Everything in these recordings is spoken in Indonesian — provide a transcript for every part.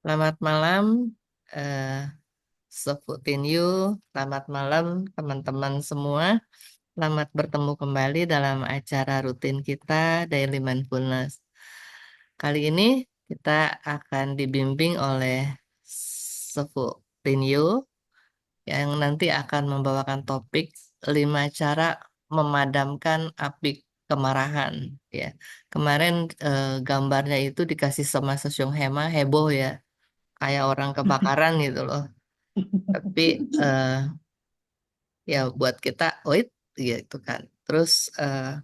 Selamat malam, eh, Seputinyu. Selamat malam, teman-teman semua. Selamat bertemu kembali dalam acara rutin kita, Daily Mindfulness. Kali ini kita akan dibimbing oleh Seputinyu yang nanti akan membawakan topik 5 cara memadamkan api kemarahan. Ya, kemarin gambarnya itu dikasih sama Sosyong Hema heboh ya, kayak orang kebakaran gitu loh. Tapi eh, ya buat kita, wait, gitu kan. Terus eh,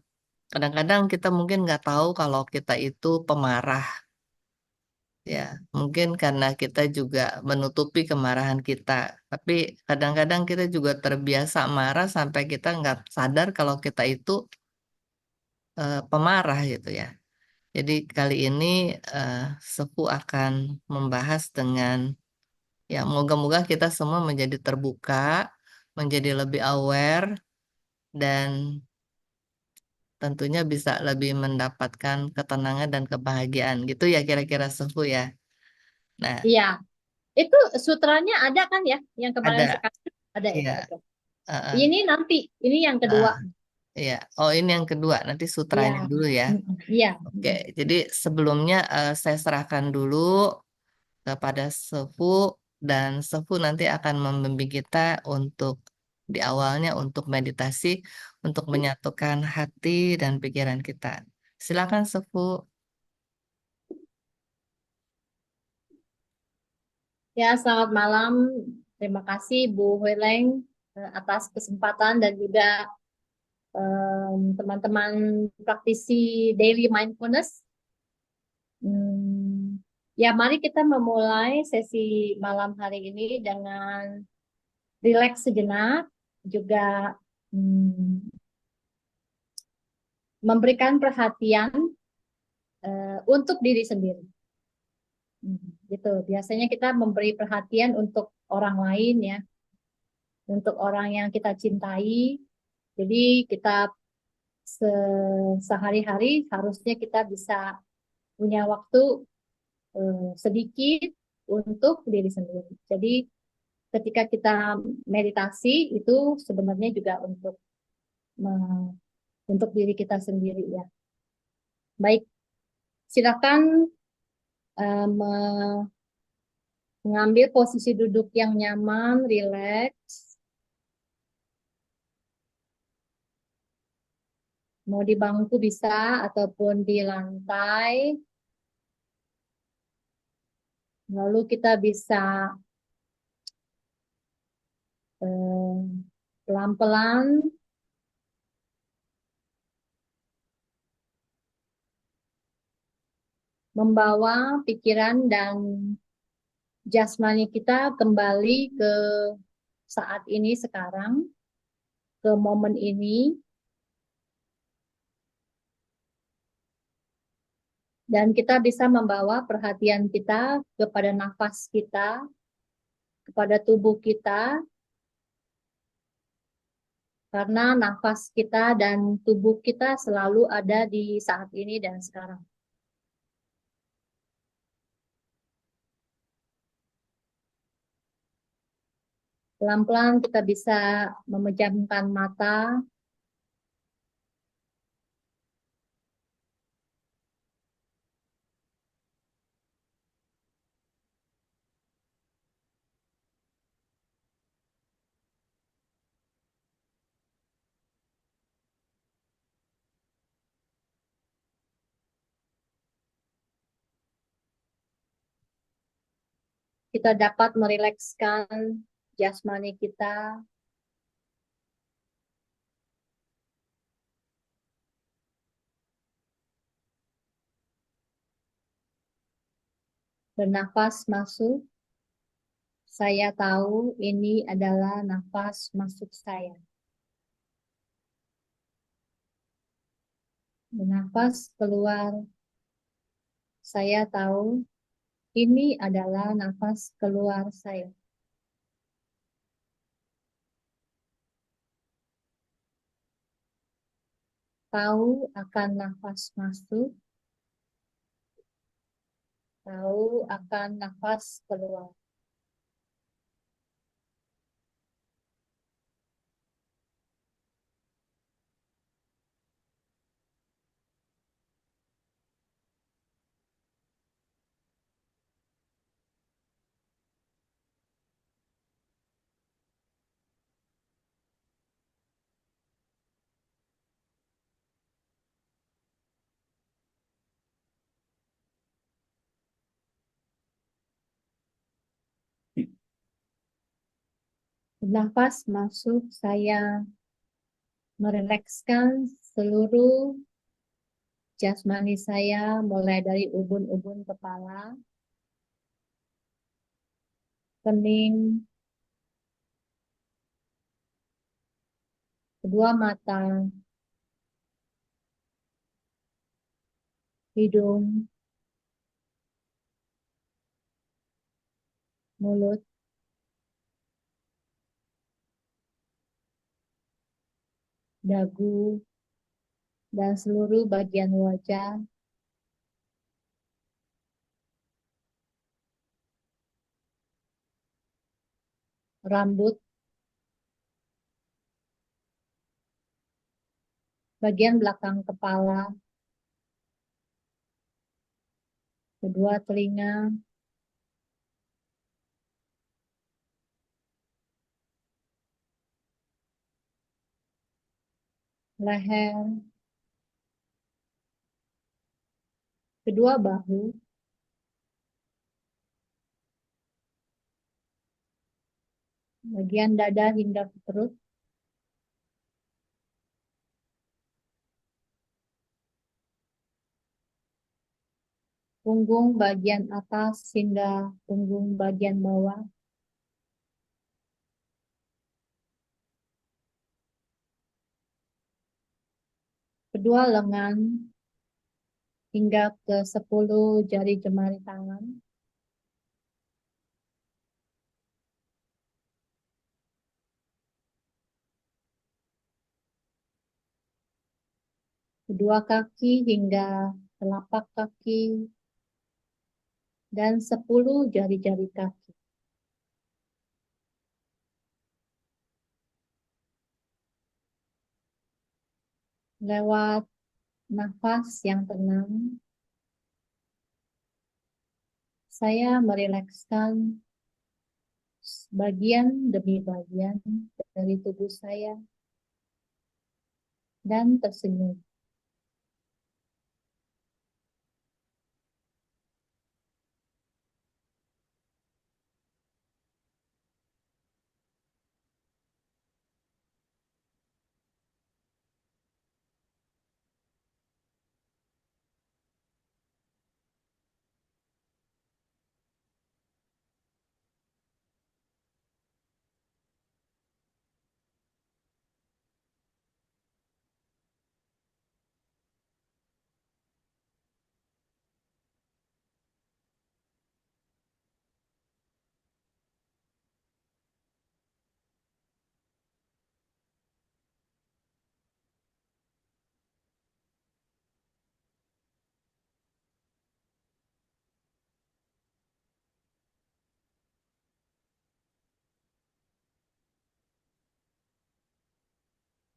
kadang-kadang kita mungkin nggak tahu kalau kita itu pemarah, ya. Mungkin karena kita juga menutupi kemarahan kita. Tapi kadang-kadang kita juga terbiasa marah sampai kita nggak sadar kalau kita itu pemarah gitu ya. Jadi kali ini eh, Sepu akan membahas dengan, ya, moga-moga kita semua menjadi terbuka, menjadi lebih aware, dan tentunya bisa lebih mendapatkan ketenangan dan kebahagiaan. Gitu ya kira-kira Sefu ya. Nah, Iya, itu sutranya ada kan ya? Yang kemarin ada, sekali ada ya. ya. Oke. uh, Ini nanti, ini yang kedua. uh, ya. Oh, ini yang kedua. Nanti Iya, sutranya dulu ya. mm-mm. Iya, Oke, mm-mm. jadi sebelumnya saya serahkan dulu kepada Sefu, dan Sefu nanti akan membimbing kita untuk di awalnya untuk meditasi, untuk menyatukan hati dan pikiran kita. Silakan Sefu. Ya, selamat malam. Terima kasih Bu Hueleng atas kesempatan dan juga teman-teman praktisi Daily Mindfulness. Hmm, ya, mari kita memulai sesi malam hari ini dengan rileks sejenak, juga hmm, memberikan perhatian untuk diri sendiri. Hmm, gitu. Biasanya kita memberi perhatian untuk orang lain ya, untuk orang yang kita cintai. Jadi kita sehari-hari harusnya kita bisa punya waktu sedikit untuk diri sendiri. Jadi ketika kita meditasi itu sebenarnya juga untuk diri kita sendiri ya. Baik, silakan mengambil posisi duduk yang nyaman, rileks. Mau di bangku bisa ataupun di lantai. Lalu kita bisa eh, pelan-pelan membawa pikiran dan jasmani kita kembali ke saat ini sekarang, ke momen ini, dan kita bisa membawa perhatian kita kepada nafas kita, kepada tubuh kita, karena nafas kita dan tubuh kita selalu ada di saat ini dan sekarang. Pelan-pelan kita bisa memejamkan mata, kita dapat merilekskan jasmani kita, bernafas masuk. Saya tahu ini adalah nafas masuk saya. Bernafas keluar. Saya tahu ini adalah nafas keluar saya. Tahu akan nafas masuk. Tahu akan nafas keluar. Nafas masuk, saya merilekskan seluruh jasmani saya, mulai dari ubun-ubun kepala, kening, kedua mata, hidung, mulut, dagu, dan seluruh bagian wajah, rambut, bagian belakang kepala, kedua telinga, leher, kedua bahu, bagian dada hingga ke perut, punggung bagian atas hingga punggung bagian bawah, kedua lengan hingga ke 10 jari jemari tangan, kedua kaki hingga telapak kaki, dan 10 jari-jari kaki. Lewat nafas yang tenang, saya merilekskan bagian demi bagian dari tubuh saya dan tersenyum.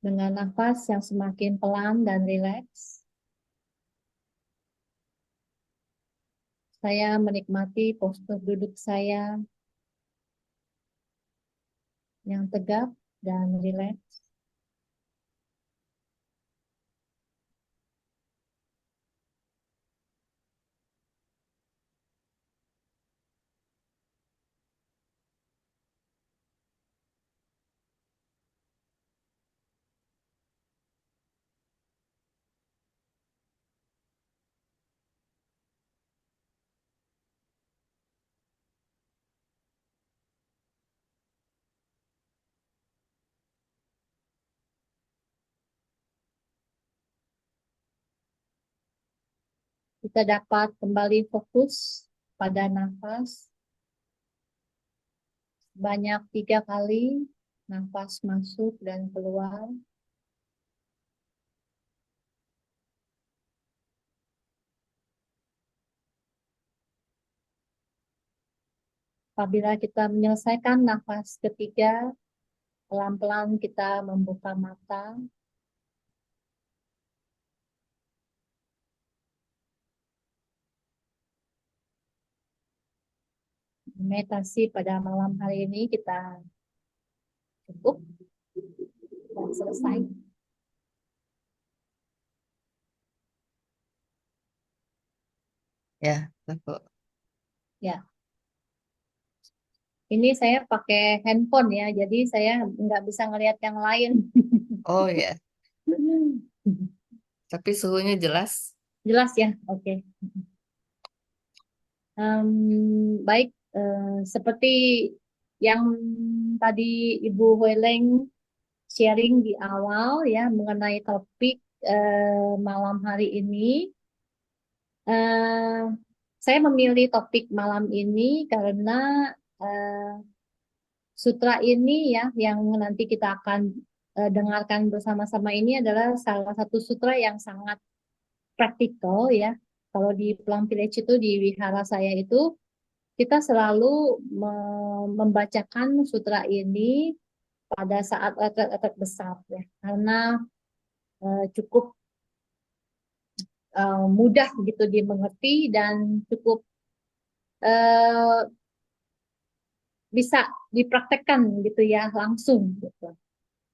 Dengan nafas yang semakin pelan dan rileks, saya menikmati postur duduk saya yang tegap dan rileks. Kita dapat kembali fokus pada nafas banyak 3 kali, nafas masuk dan keluar. Apabila kita menyelesaikan nafas ketiga, pelan-pelan kita membuka mata. Meditasi pada malam hari ini kita cukup dan selesai. Ya, betul. Ya, ini saya pakai handphone ya, jadi saya nggak bisa ngelihat yang lain. Oh ya, tapi suhunya jelas. Jelas ya? Oke. Baik, seperti yang tadi Ibu Weleng sharing di awal ya mengenai topik malam hari ini. Eh, saya memilih topik malam ini karena eh, sutra ini ya yang nanti kita akan dengarkan bersama-sama ini adalah salah satu sutra yang sangat praktikal ya. Kalau di Plum Village itu di wihara saya itu kita selalu membacakan sutra ini pada saat retret-retret besar ya karena cukup mudah gitu dimengerti dan cukup eh, bisa dipraktekkan gitu ya langsung gitu.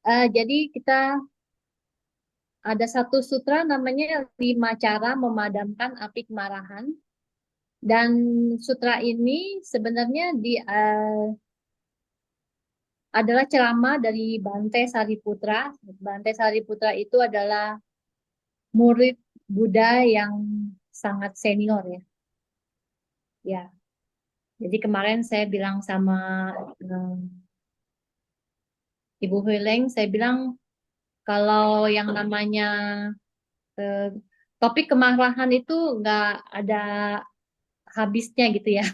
Jadi kita ada satu sutra namanya 5 Cara Memadamkan Api Kemarahan dan sutra ini sebenarnya adalah ceramah dari Bante Sariputra. Bante Sariputra itu adalah murid Buddha yang sangat senior ya. Ya, jadi kemarin saya bilang sama eh, Ibu Huileng, saya bilang kalau yang namanya eh, topik kemarahan itu nggak ada habisnya gitu ya.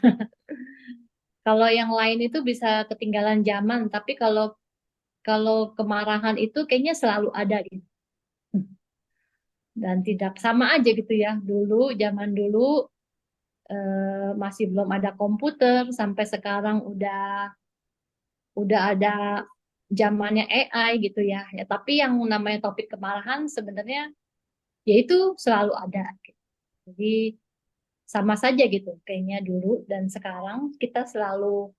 Kalau yang lain itu bisa ketinggalan zaman, tapi kalau kalau kemarahan itu kayaknya selalu ada gitu. Dan tidak sama aja gitu ya. Dulu, zaman dulu masih belum ada komputer, sampai sekarang udah ada zamannya AI gitu ya. Ya, tapi yang namanya topik kemarahan sebenarnya ya itu selalu ada. Gitu. Jadi sama saja gitu kayaknya dulu dan sekarang kita selalu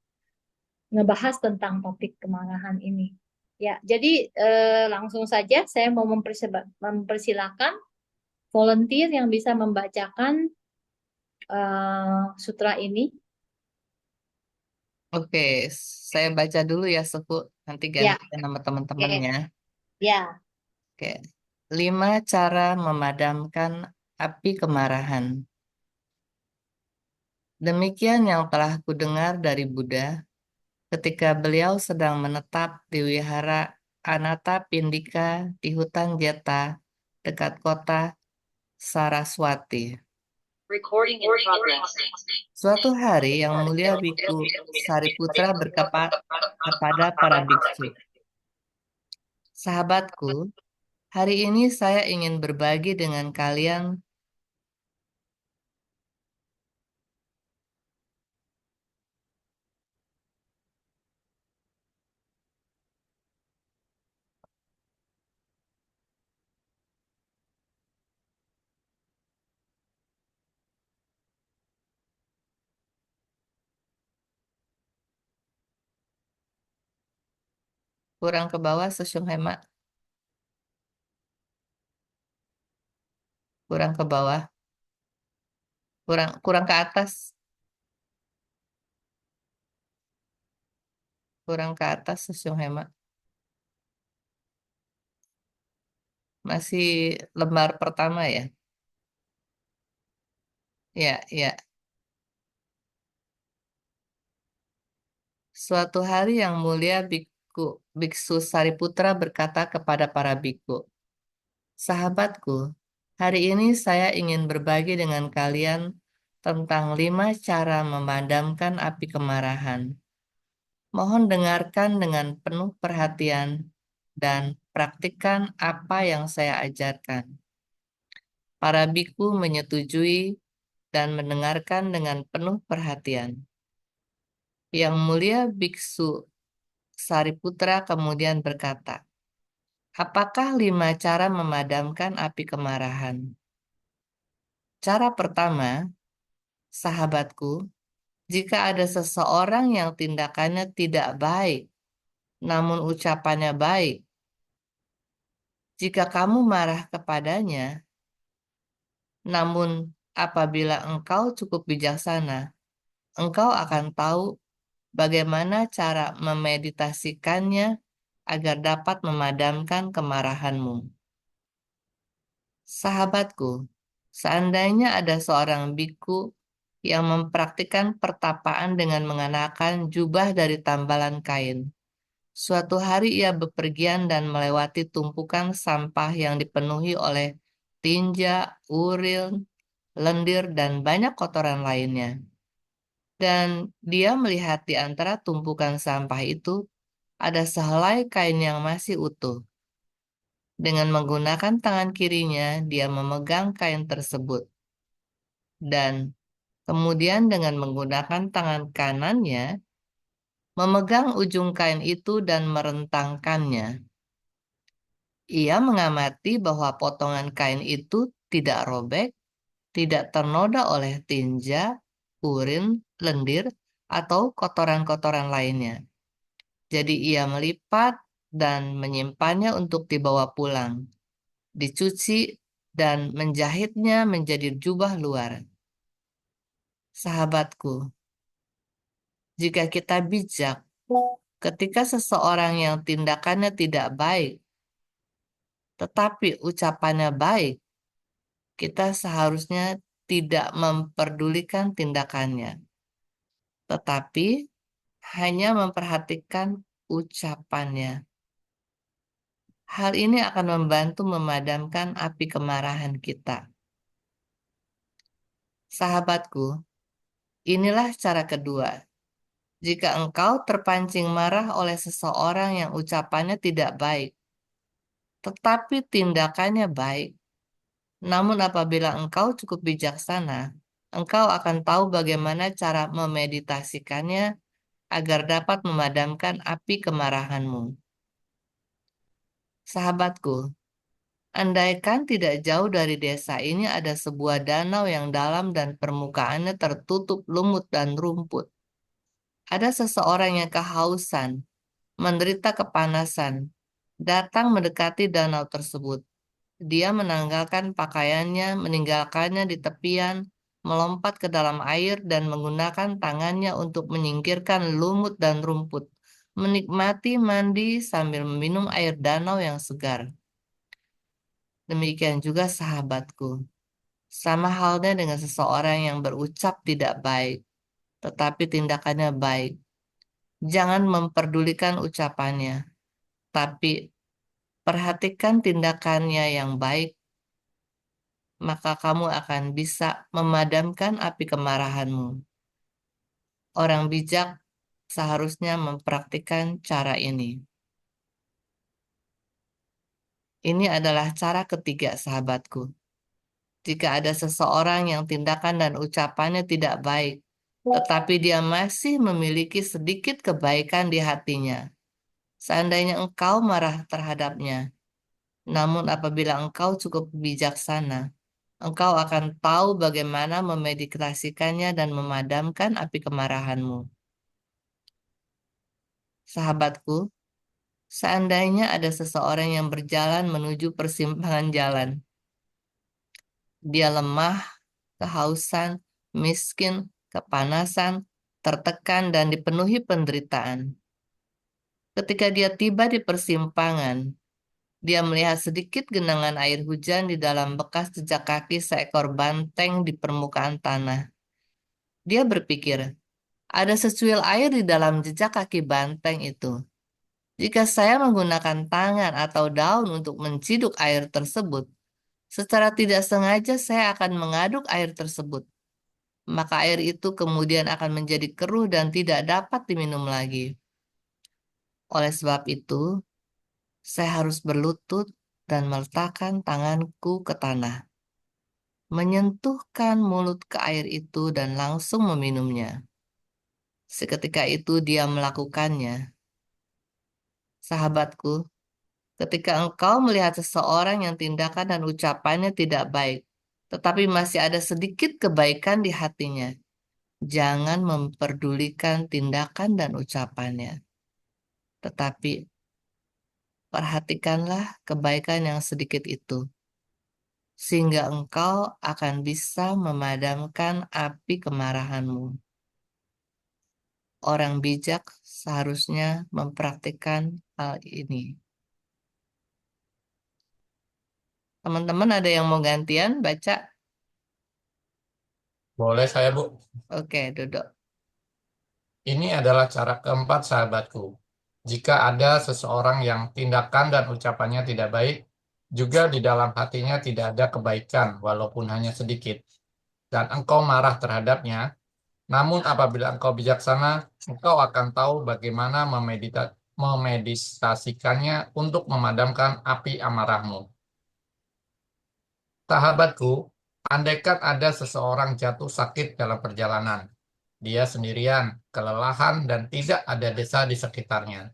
ngebahas tentang topik kemarahan ini. Ya, jadi langsung saja saya mau mempersilahkan volunteer yang bisa membacakan sutra ini. Oke, saya baca dulu ya, Sepu. Nanti Ya, gantian nama teman-temannya. oke. Ya, Oke. 5 cara memadamkan api kemarahan. Demikian yang telah kudengar dari Buddha ketika beliau sedang menetap di wihara Anathapindika di hutan Jeta dekat kota Saraswati. recording in progress. Suatu hari yang mulia Biku Sariputra kepada para biksu, "Sahabatku, hari ini saya ingin berbagi dengan kalian." Kurang ke bawah, Susyung Hema. Kurang ke bawah. Kurang kurang ke atas. Kurang ke atas, Susyung Hema. Masih lembar pertama ya? Ya, ya. Suatu hari yang mulia Biksu Sariputra berkata kepada para biku, "Sahabatku, hari ini saya ingin berbagi dengan kalian tentang 5 cara memadamkan api kemarahan. Mohon dengarkan dengan penuh perhatian dan praktikkan apa yang saya ajarkan." Para biku menyetujui dan mendengarkan dengan penuh perhatian. Yang mulia biksu Sariputra kemudian berkata, apakah 5 cara memadamkan api kemarahan? Cara pertama, sahabatku, jika ada seseorang yang tindakannya tidak baik, namun ucapannya baik, jika kamu marah kepadanya, namun apabila engkau cukup bijaksana, engkau akan tahu bagaimana cara memeditasikannya agar dapat memadamkan kemarahanmu. Sahabatku, seandainya ada seorang biku yang mempraktikkan pertapaan dengan mengenakan jubah dari tambalan kain. Suatu hari ia bepergian dan melewati tumpukan sampah yang dipenuhi oleh tinja, uril, lendir, dan banyak kotoran lainnya. Dan dia melihat di antara tumpukan sampah itu ada sehelai kain yang masih utuh. Dengan menggunakan tangan kirinya, dia memegang kain tersebut. Dan kemudian dengan menggunakan tangan kanannya, memegang ujung kain itu dan merentangkannya. Ia mengamati bahwa potongan kain itu tidak robek, tidak ternoda oleh tinja, urin, lendir, atau kotoran-kotoran lainnya. Jadi ia melipat dan menyimpannya untuk dibawa pulang, dicuci, dan menjahitnya menjadi jubah luar. Sahabatku, jika kita bijak, ketika seseorang yang tindakannya tidak baik, tetapi ucapannya baik, kita seharusnya tidak memperdulikan tindakannya, tetapi hanya memperhatikan ucapannya. Hal ini akan membantu memadamkan api kemarahan kita. Sahabatku, inilah cara kedua. Jika engkau terpancing marah oleh seseorang yang ucapannya tidak baik, tetapi tindakannya baik, namun apabila engkau cukup bijaksana, engkau akan tahu bagaimana cara memeditasikannya agar dapat memadamkan api kemarahanmu. Sahabatku, andaikan tidak jauh dari desa ini ada sebuah danau yang dalam dan permukaannya tertutup lumut dan rumput. Ada seseorang yang kehausan, menderita kepanasan, datang mendekati danau tersebut. Dia menanggalkan pakaiannya, meninggalkannya di tepian, melompat ke dalam air dan menggunakan tangannya untuk menyingkirkan lumut dan rumput, menikmati mandi sambil meminum air danau yang segar. Demikian juga sahabatku, sama halnya dengan seseorang yang berucap tidak baik, tetapi tindakannya baik. Jangan memperdulikan ucapannya, tapi perhatikan tindakannya yang baik, maka kamu akan bisa memadamkan api kemarahanmu. Orang bijak seharusnya mempraktikkan cara ini. Ini adalah cara ketiga, sahabatku. Jika ada seseorang yang tindakan dan ucapannya tidak baik, tetapi dia masih memiliki sedikit kebaikan di hatinya, seandainya engkau marah terhadapnya, namun apabila engkau cukup bijaksana, engkau akan tahu bagaimana memeditasikannya dan memadamkan api kemarahanmu. Sahabatku, seandainya ada seseorang yang berjalan menuju persimpangan jalan, dia lemah, kehausan, miskin, kepanasan, tertekan, dan dipenuhi penderitaan. Ketika dia tiba di persimpangan, dia melihat sedikit genangan air hujan di dalam bekas jejak kaki seekor banteng di permukaan tanah. Dia berpikir, ada secuil air di dalam jejak kaki banteng itu. Jika saya menggunakan tangan atau daun untuk menciduk air tersebut, secara tidak sengaja saya akan mengaduk air tersebut. Maka air itu kemudian akan menjadi keruh dan tidak dapat diminum lagi. Oleh sebab itu, saya harus berlutut dan meletakkan tanganku ke tanah, menyentuhkan mulut ke air itu dan langsung meminumnya. Seketika itu dia melakukannya. Sahabatku, ketika engkau melihat seseorang yang tindakan dan ucapannya tidak baik, tetapi masih ada sedikit kebaikan di hatinya, jangan memperdulikan tindakan dan ucapannya, tetapi perhatikanlah kebaikan yang sedikit itu, sehingga engkau akan bisa memadamkan api kemarahanmu. Orang bijak seharusnya mempraktikkan hal ini. Teman-teman ada yang mau gantian baca? Boleh saya, Bu? Oke, duduk. Ini adalah cara keempat, sahabatku. Jika ada seseorang yang tindakan dan ucapannya tidak baik, juga di dalam hatinya tidak ada kebaikan, walaupun hanya sedikit, dan engkau marah terhadapnya, namun apabila engkau bijaksana, engkau akan tahu bagaimana memeditasikannya untuk memadamkan api amarahmu. Sahabatku, andaikan ada seseorang jatuh sakit dalam perjalanan, dia sendirian, kelelahan, dan tidak ada desa di sekitarnya.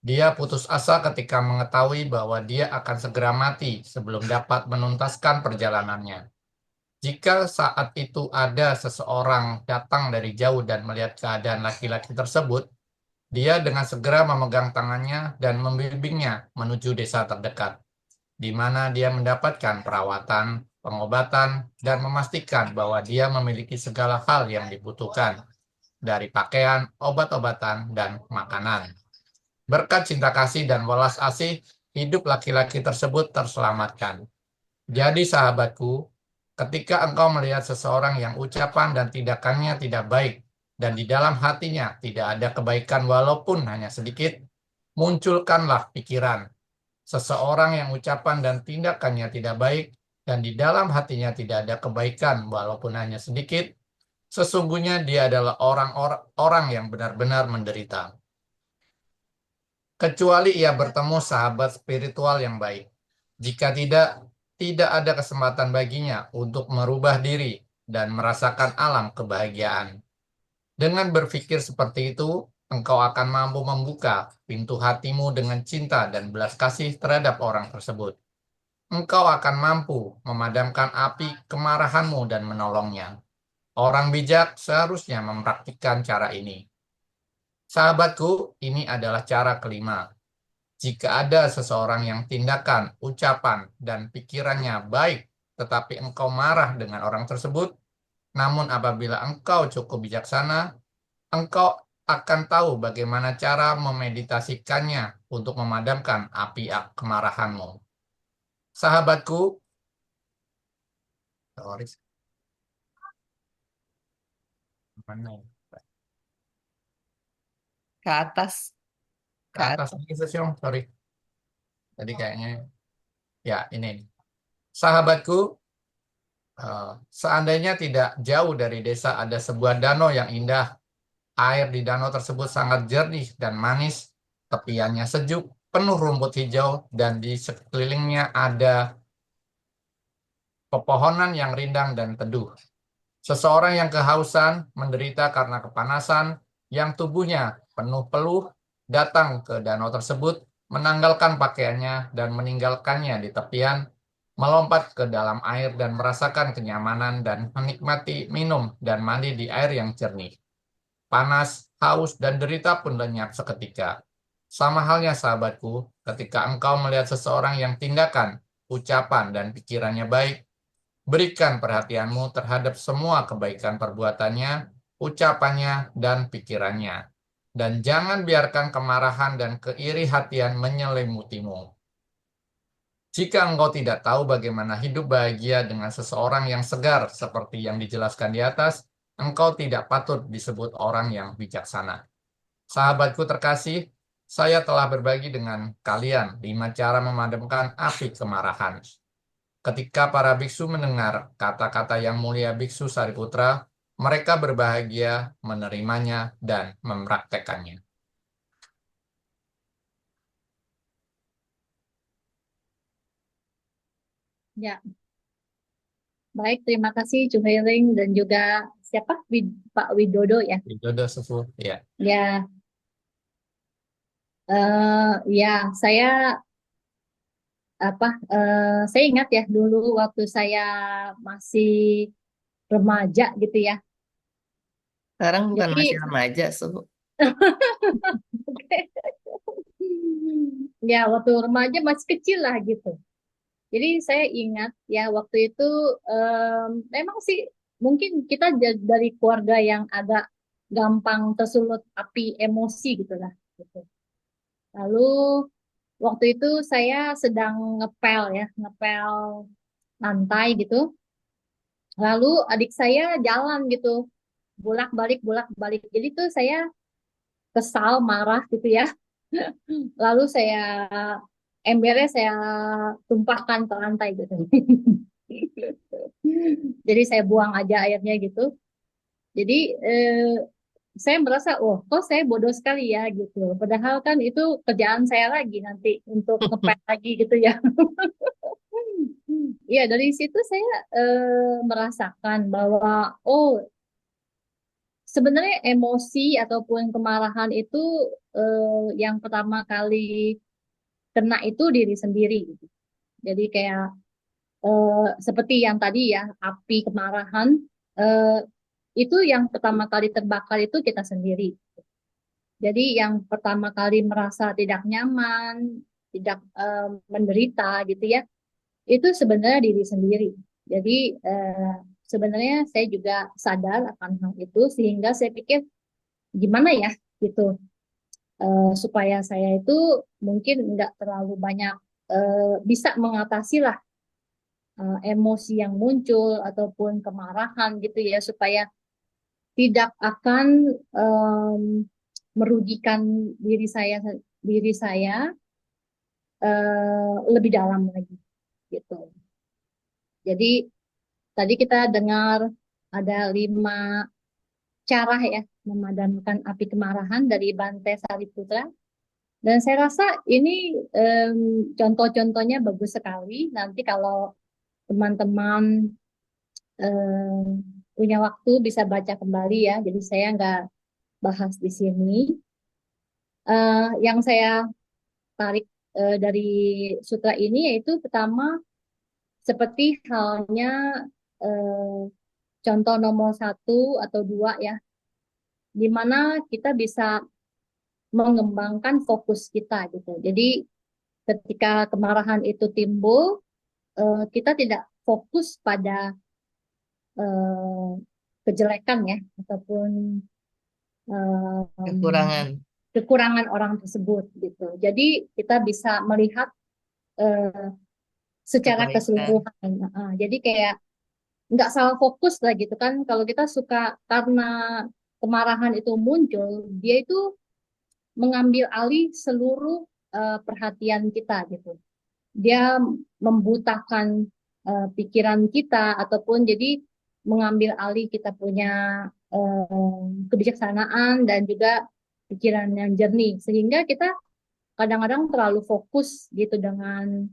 Dia putus asa ketika mengetahui bahwa dia akan segera mati sebelum dapat menuntaskan perjalanannya. Jika saat itu ada seseorang datang dari jauh dan melihat keadaan laki-laki tersebut, dia dengan segera memegang tangannya dan membimbingnya menuju desa terdekat, di mana dia mendapatkan perawatan, pengobatan, dan memastikan bahwa dia memiliki segala hal yang dibutuhkan, dari pakaian, obat-obatan, dan makanan. Berkat cinta kasih dan welas asih, hidup laki-laki tersebut terselamatkan. Jadi sahabatku, ketika engkau melihat seseorang yang ucapan dan tindakannya tidak baik, dan di dalam hatinya tidak ada kebaikan walaupun hanya sedikit, munculkanlah pikiran. Seseorang yang ucapan dan tindakannya tidak baik, dan di dalam hatinya tidak ada kebaikan walaupun hanya sedikit, sesungguhnya dia adalah orang-orang yang benar-benar menderita. Kecuali ia bertemu sahabat spiritual yang baik. Jika tidak, tidak ada kesempatan baginya untuk merubah diri dan merasakan alam kebahagiaan. Dengan berpikir seperti itu, engkau akan mampu membuka pintu hatimu dengan cinta dan belas kasih terhadap orang tersebut. Engkau akan mampu memadamkan api kemarahanmu dan menolongnya. Orang bijak seharusnya mempraktikkan cara ini. Sahabatku, ini adalah cara kelima. Jika ada seseorang yang tindakan, ucapan, dan pikirannya baik, tetapi engkau marah dengan orang tersebut, namun apabila engkau cukup bijaksana, engkau akan tahu bagaimana cara memeditasikannya untuk memadamkan api kemarahanmu. Sahabatku, sorry, mana ya? Ke atas, Ke ke atas atas. lagi, Sesyong. Sorry. Tadi kayaknya, ya ini. Sahabatku, seandainya tidak jauh dari desa ada sebuah danau yang indah. Air di danau tersebut sangat jernih dan manis, tepiannya sejuk, penuh rumput hijau, dan di sekelilingnya ada pepohonan yang rindang dan teduh. Seseorang yang kehausan, menderita karena kepanasan, yang tubuhnya penuh peluh, datang ke danau tersebut, menanggalkan pakaiannya dan meninggalkannya di tepian, melompat ke dalam air dan merasakan kenyamanan dan menikmati minum dan mandi di air yang jernih. Panas, haus, dan derita pun lenyap seketika. Sama halnya sahabatku, ketika engkau melihat seseorang yang tindakan, ucapan, dan pikirannya baik, berikan perhatianmu terhadap semua kebaikan perbuatannya, ucapannya, dan pikirannya. Dan jangan biarkan kemarahan dan keiri hatian menyelimutimu. Jika engkau tidak tahu bagaimana hidup bahagia dengan seseorang yang segar seperti yang dijelaskan di atas, engkau tidak patut disebut orang yang bijaksana. Sahabatku terkasih, saya telah berbagi dengan kalian 5 cara memadamkan api kemarahan. Ketika para biksu mendengar kata-kata yang mulia Biksu Sariputra, mereka berbahagia menerimanya dan mempraktekannya. Ya, baik. Terima kasih Juhairing dan juga siapa Pak Widodo ya. Widodo Sufu, ya. Ya, ya saya apa saya ingat ya dulu waktu saya masih remaja gitu ya. Sekarang bukan masih Jadi remaja, Suhu. ya waktu remaja masih kecil lah gitu. Jadi saya ingat ya waktu itu memang sih mungkin kita dari keluarga yang agak gampang tersulut api emosi gitu lah. Gitu. Lalu waktu itu saya sedang ngepel ya, ngepel lantai gitu. Lalu adik saya jalan gitu, bolak-balik. Jadi tuh saya kesal, marah gitu ya. Lalu saya embernya saya tumpahkan ke lantai gitu. Jadi saya buang aja airnya gitu. Jadi saya merasa, oh, kok saya bodoh sekali ya gitu. Padahal kan itu kerjaan saya lagi nanti untuk ngepel lagi gitu ya. Ya dari situ saya merasakan bahwa, oh, sebenarnya emosi ataupun kemarahan itu yang pertama kali kena itu diri sendiri, gitu. Jadi kayak seperti yang tadi ya, api kemarahan eh, itu yang pertama kali terbakar itu kita sendiri. Jadi yang pertama kali merasa tidak nyaman, tidak menderita gitu ya, itu sebenarnya diri sendiri. Jadi sebenarnya saya juga sadar akan hal itu sehingga saya pikir gimana ya gitu supaya saya itu mungkin nggak terlalu banyak bisa mengatasi lah emosi yang muncul ataupun kemarahan gitu ya supaya tidak akan em, merugikan diri saya lebih dalam lagi gitu. Jadi tadi kita dengar ada 5 cara ya memadamkan api kemarahan dari Bante Sariputra. Dan saya rasa ini contoh-contohnya bagus sekali. Nanti kalau teman-teman punya waktu bisa baca kembali ya. Jadi saya nggak bahas di sini. Yang saya tarik dari sutra ini yaitu pertama seperti halnya eh, contoh nomor 1 atau 2 ya, di mana kita bisa mengembangkan fokus kita gitu. Jadi ketika kemarahan itu timbul, kita tidak fokus pada eh, kejelekan ya ataupun Kekurangan kekurangan orang tersebut gitu. Jadi kita bisa melihat eh, secara kebaikan. keseluruhan. Jadi kayak nggak salah fokus lah gitu kan. Kalau kita suka karena kemarahan itu muncul, dia itu mengambil alih seluruh perhatian kita gitu. Dia membutakan pikiran kita ataupun jadi mengambil alih kita punya kebijaksanaan dan juga pikiran yang jernih sehingga kita kadang-kadang terlalu fokus gitu dengan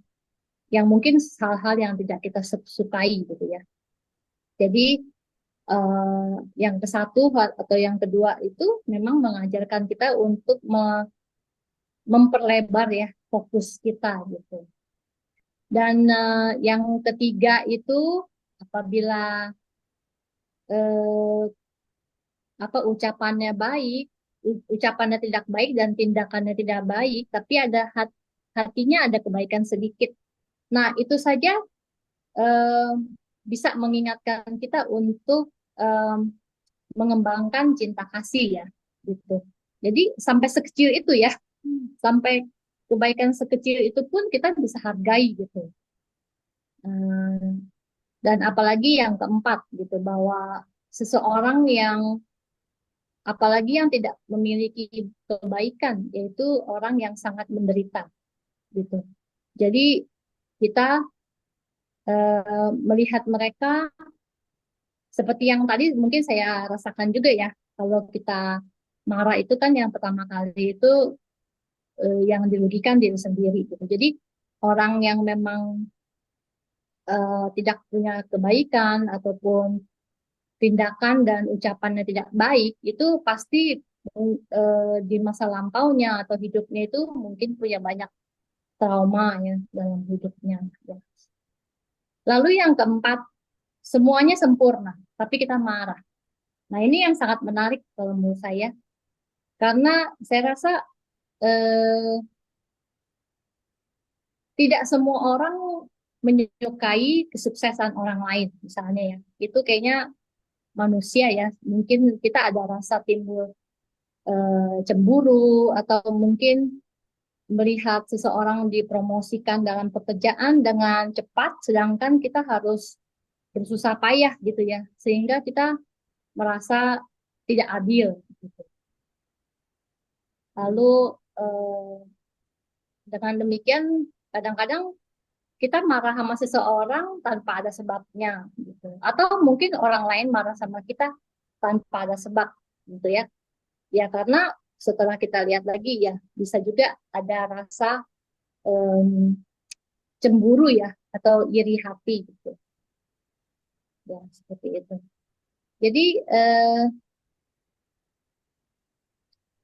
yang mungkin hal-hal yang tidak kita sukai gitu ya. Jadi yang ke 1 atau yang kedua itu memang mengajarkan kita untuk memperlebar ya fokus kita gitu. Dan yang ketiga itu apabila eh, apa ucapannya baik, ucapannya tidak baik dan tindakannya tidak baik, tapi ada hatinya ada kebaikan sedikit. Nah, itu saja eh, bisa mengingatkan kita untuk eh, mengembangkan cinta kasih ya, gitu. Jadi sampai sekecil itu ya, sampai kebaikan sekecil itu pun kita bisa hargai gitu. Hmm, Dan apalagi yang keempat gitu bahwa seseorang yang apalagi yang tidak memiliki kebaikan yaitu orang yang sangat menderita gitu. Jadi kita melihat mereka seperti yang tadi mungkin saya rasakan juga ya. Kalau kita marah itu kan yang pertama kali itu yang dirugikan diri sendiri gitu. Jadi orang yang memang tidak punya kebaikan ataupun tindakan dan ucapannya tidak baik, itu pasti di masa lampaunya atau hidupnya itu mungkin punya banyak trauma ya dalam hidupnya. Ya. Lalu yang keempat, semuanya sempurna, tapi kita marah. Nah, ini yang sangat menarik kalau menurut saya, karena saya rasa eh, tidak semua orang menyukai kesuksesan orang lain, misalnya ya. Itu kayaknya manusia ya. Mungkin kita ada rasa timbul cemburu atau mungkin melihat seseorang dipromosikan dalam pekerjaan dengan cepat, sedangkan kita harus bersusah payah gitu ya, sehingga kita merasa tidak adil. Gitu. Lalu eh, dengan demikian kadang-kadang kita marah sama seseorang tanpa ada sebabnya gitu. Atau mungkin orang lain marah sama kita tanpa ada sebab gitu ya. Ya karena setelah kita lihat lagi ya bisa juga ada rasa em, cemburu ya atau iri hati gitu. Ya seperti itu. Jadi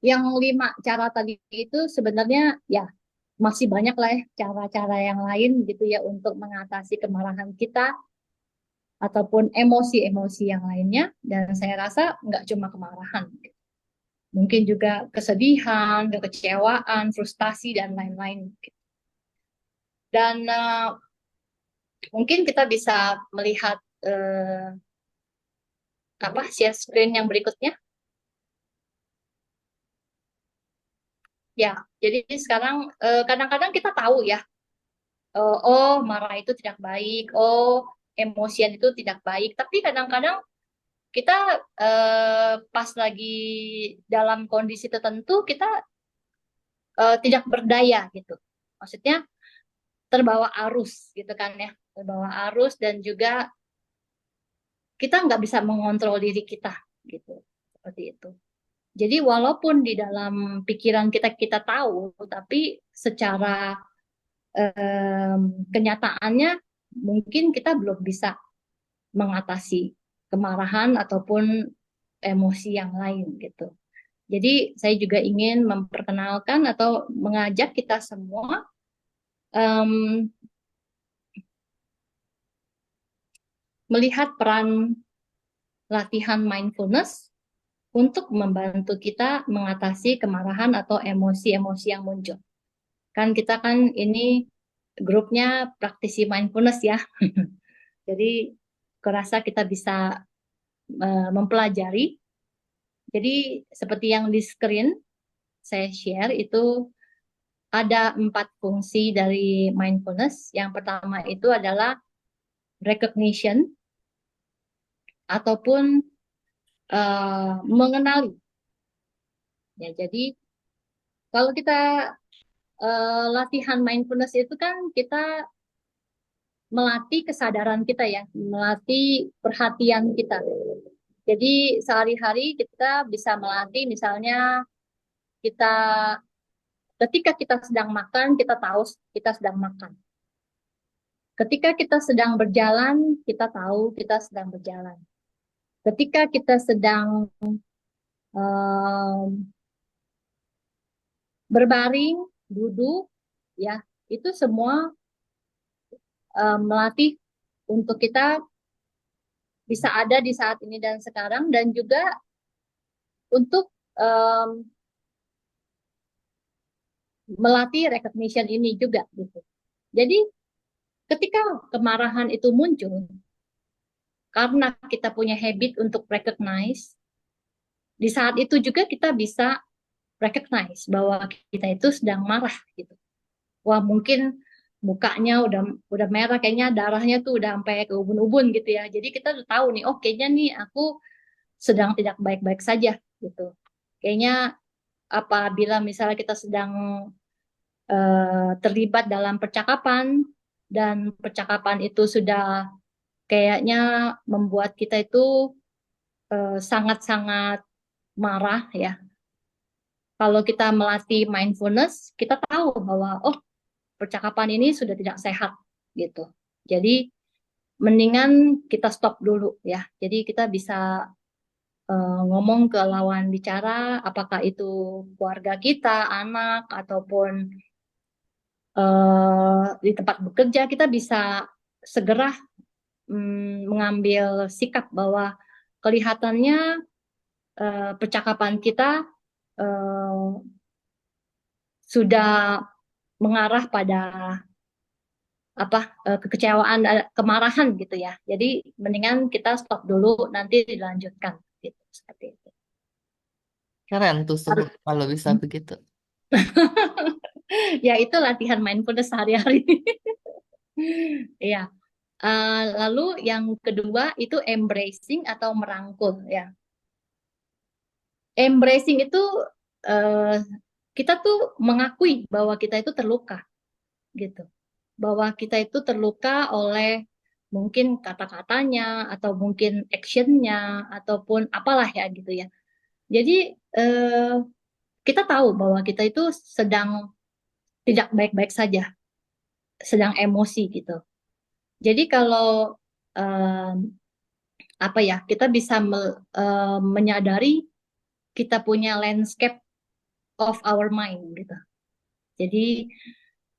yang 5 cara tadi itu sebenarnya ya masih banyak lah ya cara-cara yang lain gitu ya untuk mengatasi kemarahan kita ataupun emosi-emosi yang lainnya. Dan saya rasa nggak cuma kemarahan, mungkin juga kesedihan, kekecewaan, frustasi dan lain-lain. Dan mungkin kita bisa melihat share screen yang berikutnya. Ya, jadi sekarang kadang-kadang kita tahu ya, oh marah itu tidak baik, oh emosian itu tidak baik. Tapi kadang-kadang kita pas lagi dalam kondisi tertentu kita tidak berdaya gitu. Maksudnya terbawa arus gitu kan ya, terbawa arus dan juga kita nggak bisa mengontrol diri kita gitu, seperti itu. Jadi walaupun di dalam pikiran kita kita tahu, tapi secara kenyataannya mungkin kita belum bisa mengatasi kemarahan ataupun emosi yang lain gitu. Jadi saya juga ingin memperkenalkan atau mengajak kita semua um, melihat peran latihan mindfulness untuk membantu kita mengatasi kemarahan atau emosi-emosi yang muncul. Kan kita kan ini grupnya praktisi mindfulness ya. Jadi kurasa kita bisa mempelajari. Jadi seperti yang di screen saya share itu ada 4 fungsi dari mindfulness. Yang pertama itu adalah recognition ataupun mengenali. Ya, jadi kalau kita latihan mindfulness itu kan kita melatih kesadaran kita ya, melatih perhatian kita. Jadi sehari-hari kita bisa melatih misalnya kita ketika kita sedang makan, kita tahu kita sedang makan. Ketika kita sedang berjalan, kita tahu kita sedang berjalan. Ketika kita sedang um, berbaring, duduk, ya itu semua melatih untuk kita bisa ada di saat ini dan sekarang, dan juga untuk melatih recognition ini juga gitu. Jadi ketika kemarahan itu muncul, karena kita punya habit untuk recognize, di saat itu juga kita bisa recognize bahwa kita itu sedang marah gitu. Wah mungkin mukanya udah merah, kayaknya darahnya tuh udah sampai ke ubun-ubun gitu ya. Jadi kita udah tahu nih, oh kayaknya nih aku sedang tidak baik-baik saja gitu. Kayaknya apabila misalnya kita sedang terlibat dalam percakapan dan percakapan itu sudah kayaknya membuat kita itu sangat-sangat marah ya. Kalau kita melatih mindfulness, kita tahu bahwa oh percakapan ini sudah tidak sehat gitu. Jadi mendingan kita stop dulu ya. Jadi kita bisa ngomong ke lawan bicara, apakah itu keluarga kita, anak, ataupun di tempat bekerja, kita bisa segera mengambil sikap bahwa kelihatannya percakapan kita sudah mengarah pada kekecewaan, kemarahan gitu ya. Jadi mendingan kita stop dulu, nanti dilanjutkan gitu, seperti itu. Keren tuh kalau bisa begitu. Ya itu latihan mindfulness sehari-hari. Iya. Lalu yang kedua itu embracing atau merangkul ya. Embracing itu uh, kita tuh mengakui bahwa kita itu terluka gitu. Bahwa kita itu terluka oleh mungkin kata-katanya atau mungkin actionnya ataupun apalah ya gitu ya. Jadi kita tahu bahwa kita itu sedang tidak baik-baik saja, sedang emosi gitu. Jadi kalau um, kita bisa menyadari kita punya landscape of our mind gitu. Jadi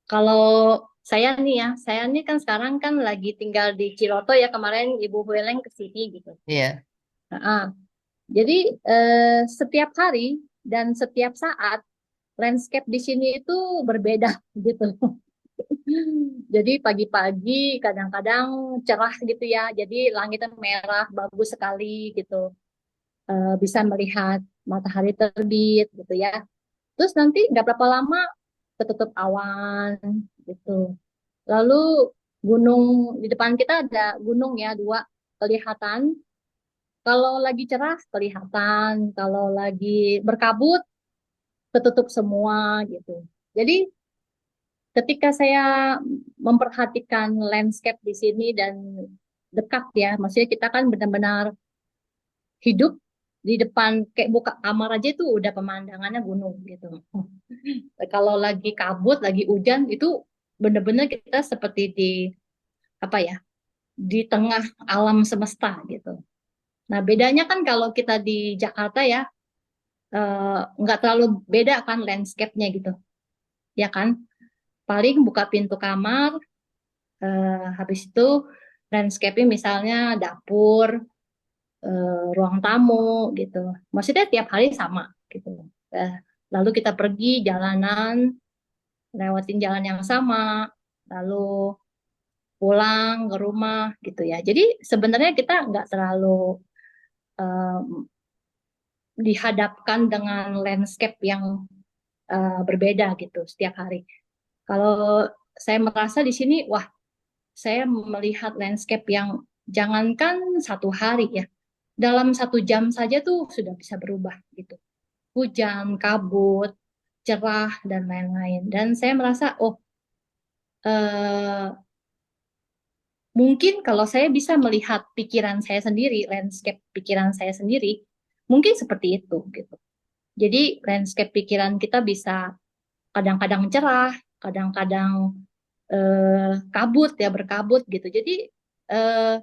kalau saya nih kan sekarang kan lagi tinggal di Ciloto ya, kemarin Ibu Hueleng ke sini gitu. Iya. Nah, jadi setiap hari dan setiap saat landscape di sini itu berbeda gitu. Jadi pagi-pagi kadang-kadang cerah gitu ya. Jadi langitnya merah, bagus sekali gitu. Bisa melihat matahari terbit gitu ya. Terus nanti nggak berapa lama ketutup awan gitu. Lalu gunung di depan kita ada gunung ya dua kelihatan. Kalau lagi cerah kelihatan, kalau lagi berkabut ketutup semua gitu. Jadi ketika saya memperhatikan landscape di sini dan dekat ya, maksudnya kita kan benar-benar hidup di depan kayak buka kamar aja itu udah pemandangannya gunung gitu. Kalau lagi kabut, lagi hujan itu benar-benar kita seperti di apa ya, di tengah alam semesta gitu. Nah, bedanya kan kalau kita di Jakarta ya nggak terlalu beda kan landscape-nya gitu. Ya kan? Paling buka pintu kamar, habis itu landscape-nya misalnya dapur, ruang tamu gitu. Maksudnya tiap hari sama gitu. Eh, Lalu kita pergi jalanan, lewatin jalan yang sama, lalu pulang ke rumah gitu ya. Jadi sebenarnya kita nggak terlalu um, dihadapkan dengan landscape yang berbeda gitu setiap hari. Kalau saya merasa di sini, wah, saya melihat landscape yang jangankan satu hari ya, dalam 1 jam saja tuh sudah bisa berubah gitu. Hujan, kabut, cerah dan lain-lain. Dan saya merasa, oh, eh, mungkin kalau saya bisa melihat pikiran saya sendiri, landscape pikiran saya sendiri, mungkin seperti itu gitu. Jadi landscape pikiran kita bisa kadang-kadang cerah, kadang-kadang kabut ya berkabut gitu. Jadi eh,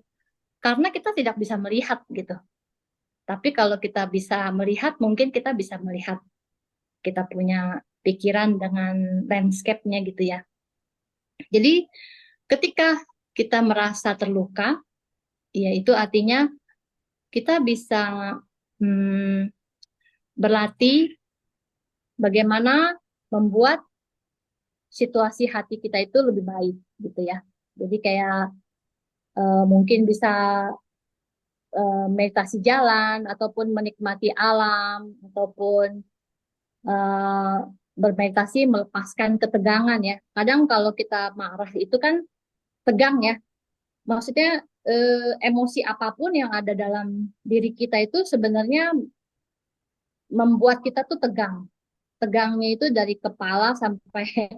karena kita tidak bisa melihat gitu. Tapi kalau kita bisa melihat, mungkin kita bisa melihat kita punya pikiran dengan landscape-nya gitu ya. Jadi ketika kita merasa terluka, ya itu artinya kita bisa berlatih bagaimana membuat situasi hati kita itu lebih baik gitu ya. Jadi kayak mungkin bisa meditasi jalan ataupun menikmati alam ataupun eh, bermeditasi melepaskan ketegangan ya. Kadang kalau kita marah itu kan tegang ya. Maksudnya emosi apapun yang ada dalam diri kita itu sebenarnya membuat kita tuh tegang. Tegangnya itu dari kepala sampai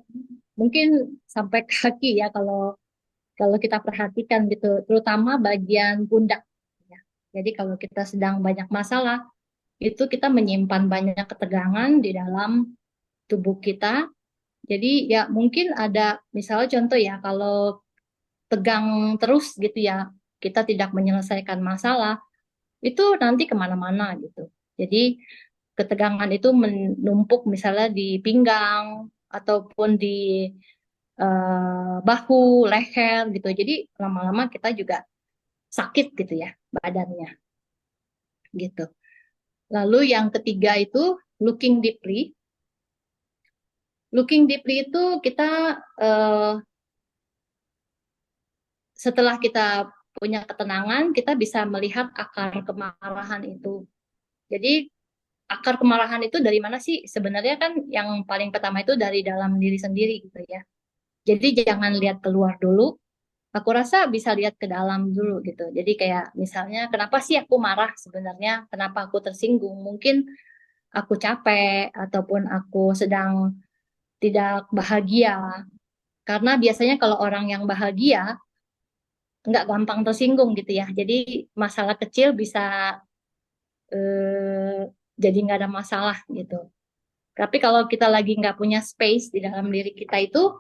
mungkin sampai kaki ya kalau kalau kita perhatikan gitu, terutama bagian pundak. Ya. Jadi kalau kita sedang banyak masalah, itu kita menyimpan banyak ketegangan di dalam tubuh kita. Jadi ya mungkin ada misalnya contoh ya kalau tegang terus gitu ya, kita tidak menyelesaikan masalah, itu nanti kemana-mana gitu. Jadi ketegangan itu menumpuk misalnya di pinggang ataupun di bahu, leher gitu. Jadi lama-lama kita juga sakit gitu ya badannya gitu. Lalu yang ketiga itu looking deeply. Looking deeply itu kita eh, setelah kita punya ketenangan, kita bisa melihat akar kemarahan itu. Jadi akar kemarahan itu dari mana sih? Sebenarnya kan yang paling pertama itu dari dalam diri sendiri gitu ya. Jadi jangan lihat keluar dulu. Aku rasa bisa lihat ke dalam dulu gitu. Jadi kayak misalnya kenapa sih aku marah sebenarnya? Kenapa aku tersinggung? Mungkin aku capek ataupun aku sedang tidak bahagia. Karena biasanya kalau orang yang bahagia nggak gampang tersinggung gitu ya. Jadi masalah kecil bisa eh, jadi nggak ada masalah gitu. Tapi kalau kita lagi nggak punya space di dalam diri kita itu,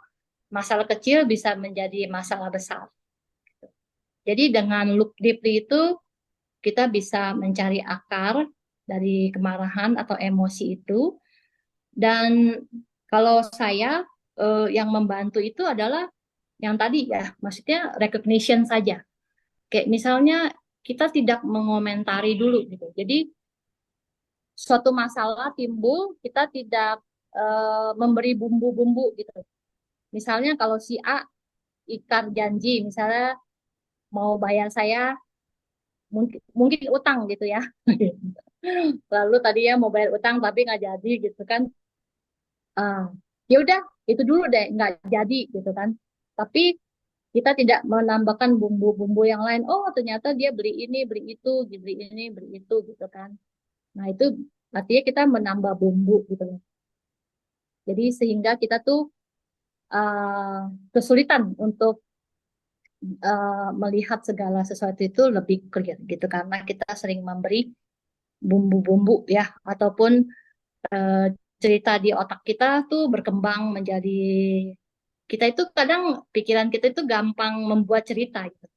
masalah kecil bisa menjadi masalah besar. Jadi dengan look deeply itu kita bisa mencari akar dari kemarahan atau emosi itu. Dan kalau saya yang membantu itu adalah yang tadi ya, maksudnya recognition saja. Kayak misalnya kita tidak mengomentari dulu gitu. Jadi suatu masalah timbul, kita tidak memberi bumbu-bumbu gitu. Misalnya kalau si A ikar janji, misalnya mau bayar saya mungkin mungkin utang gitu ya. Lalu tadi ya mau bayar utang tapi nggak jadi gitu kan. Ah, ya udah itu dulu deh nggak jadi gitu kan. Tapi kita tidak menambahkan bumbu-bumbu yang lain. Oh ternyata dia beli ini, beli itu, beli ini, beli itu gitu kan. Nah itu artinya kita menambah bumbu gitu loh. Jadi sehingga kita tuh kesulitan untuk melihat segala sesuatu itu lebih clear gitu karena kita sering memberi bumbu-bumbu ya ataupun eh, cerita di otak kita tuh berkembang menjadi kita itu kadang pikiran kita itu gampang membuat cerita gitu.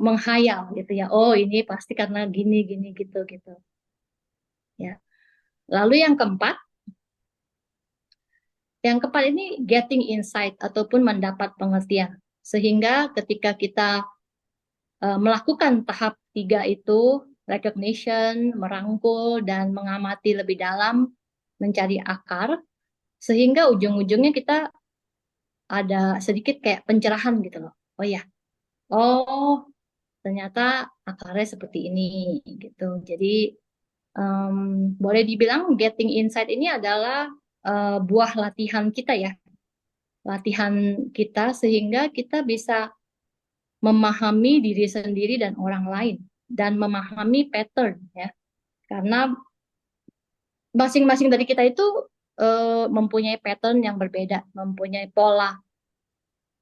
Menghayal gitu ya. Oh, ini pasti karena gini gini gitu gitu ya. Lalu yang keempat ini getting insight ataupun mendapat pengertian. Sehingga ketika kita melakukan tahap tiga itu, recognition, merangkul, dan mengamati lebih dalam, mencari akar, sehingga ujung-ujungnya kita ada sedikit kayak pencerahan gitu loh. Oh ya, oh ternyata akarnya seperti ini gitu. Jadi em, boleh dibilang getting insight ini adalah buah latihan kita ya, latihan kita sehingga kita bisa memahami diri sendiri dan orang lain dan memahami pattern ya. Karena masing-masing dari kita itu mempunyai pattern yang berbeda, mempunyai pola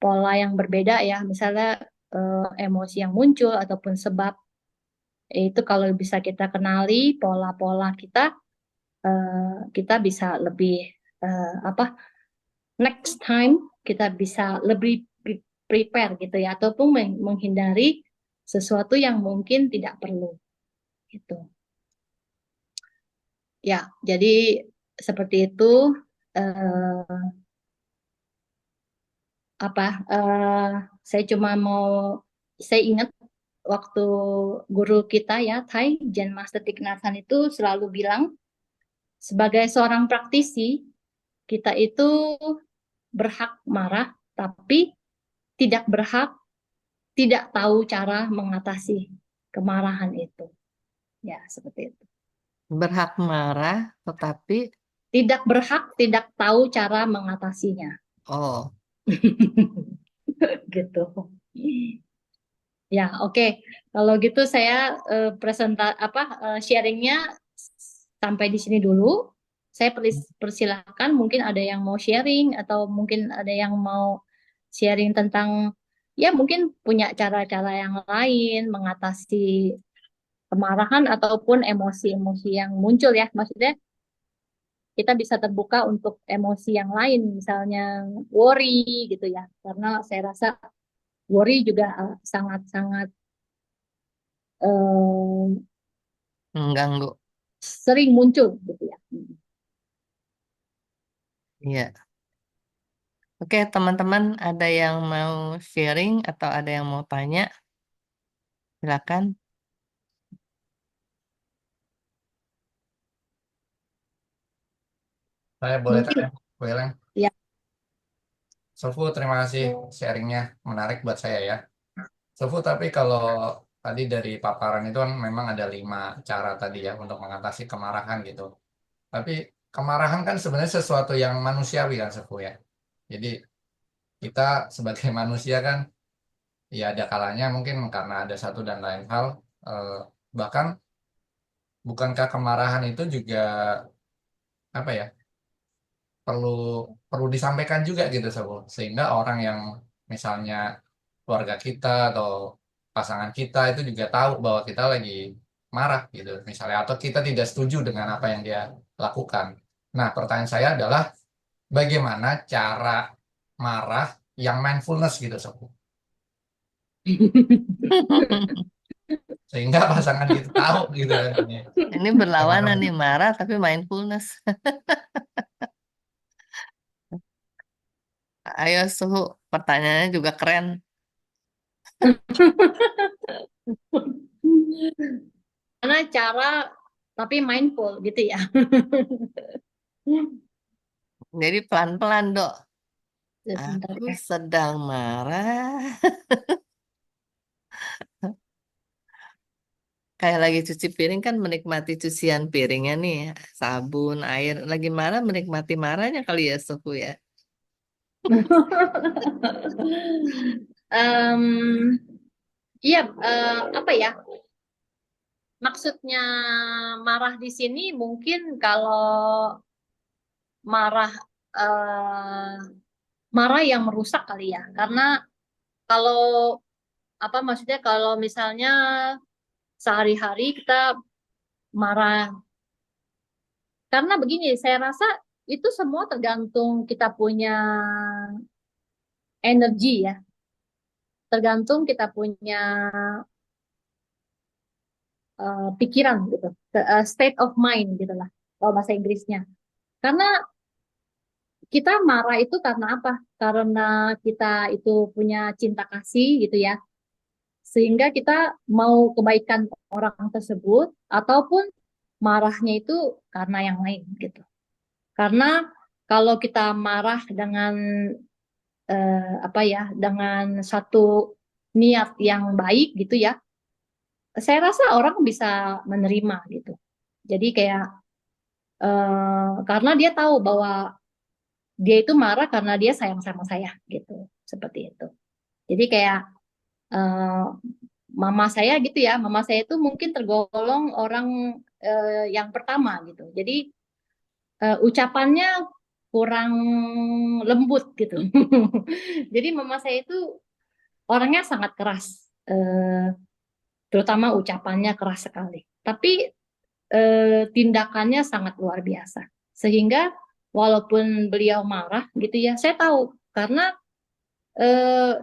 pola yang berbeda ya. Misalnya emosi yang muncul ataupun sebab itu kalau bisa kita kenali pola-pola kita, kita bisa lebih apa next time kita bisa lebih prepare gitu ya, ataupun menghindari sesuatu yang mungkin tidak perlu gitu. Ya, jadi seperti itu. eh, apa saya cuma mau saya ingat waktu guru kita ya Thai Zen Master Thich Nhat Hanh itu selalu bilang sebagai seorang praktisi kita itu berhak marah tapi tidak berhak tidak tahu cara mengatasi kemarahan itu ya seperti itu Berhak marah, tetapi tidak berhak tidak tahu cara mengatasinya oh, gitu. Ya, oke. Kalau gitu saya sharingnya sampai di sini dulu. Saya persilakan mungkin ada yang mau sharing atau mungkin ada yang mau sharing tentang ya mungkin punya cara-cara yang lain mengatasi kemarahan ataupun emosi-emosi yang muncul ya. Maksudnya kita bisa terbuka untuk emosi yang lain, misalnya worry gitu ya. Karena saya rasa worry juga sangat-sangat Mengganggu. sering muncul gitu ya. Iya. Oke, teman-teman, ada yang mau sharing atau ada yang mau tanya? Silakan. Saya boleh Mungkin tanya, Bu Eleng. ya. Sofu, terima kasih sharingnya. Menarik buat saya ya. Sofu, tapi kalau tadi dari paparan itu kan memang ada 5 cara tadi ya untuk mengatasi kemarahan gitu. Tapi kemarahan kan sebenarnya sesuatu yang manusiawi kan, Sofu ya. Jadi kita sebagai manusia kan ya ada kalanya mungkin karena ada satu dan lain hal. eh, Bahkan bukankah kemarahan itu juga apa ya, perlu perlu disampaikan juga gitu Sofu. Sehingga orang yang misalnya keluarga kita atau pasangan kita itu juga tahu bahwa kita lagi marah gitu misalnya, atau kita tidak setuju dengan apa yang dia lakukan. Nah, pertanyaan saya adalah bagaimana cara marah yang mindfulness gitu Sob, sehingga pasangan kita tahu gitu kan ini Ini saya marah. berlawanan nih, marah tapi mindfulness. Ayo, Suhu, pertanyaannya juga keren. Karena cara tapi mindful gitu ya. Jadi pelan-pelan, Dok. Sebentar Aku ya. sedang marah. Kayak lagi cuci piring kan menikmati cucian piringnya nih. Sabun, air. Lagi marah menikmati marahnya kali ya, Suhu ya. Em, iya, apa ya? Maksudnya marah di sini mungkin kalau marah eh, marah yang merusak kali ya. Karena kalau apa maksudnya kalau misalnya sehari-hari kita marah, karena begini, saya rasa itu semua tergantung kita punya energi ya, tergantung kita punya pikiran gitu, state of mind gitu lah, kalau bahasa Inggrisnya. Karena kita marah itu karena apa? Karena kita itu punya cinta kasih gitu ya, sehingga kita mau kebaikan orang tersebut, ataupun marahnya itu karena yang lain gitu. Karena kalau kita marah dengan apa ya, dengan satu niat yang baik gitu ya, saya rasa orang bisa menerima gitu. Jadi kayak karena dia tahu bahwa dia itu marah karena dia sayang sama saya gitu, seperti itu. Jadi kayak eh, mama saya gitu ya, mama saya itu mungkin tergolong orang yang pertama gitu. Jadi ucapannya kurang lembut gitu. Jadi mama saya itu orangnya sangat keras, terutama ucapannya keras sekali. Tapi tindakannya sangat luar biasa. Sehingga walaupun beliau marah gitu ya, saya tahu karena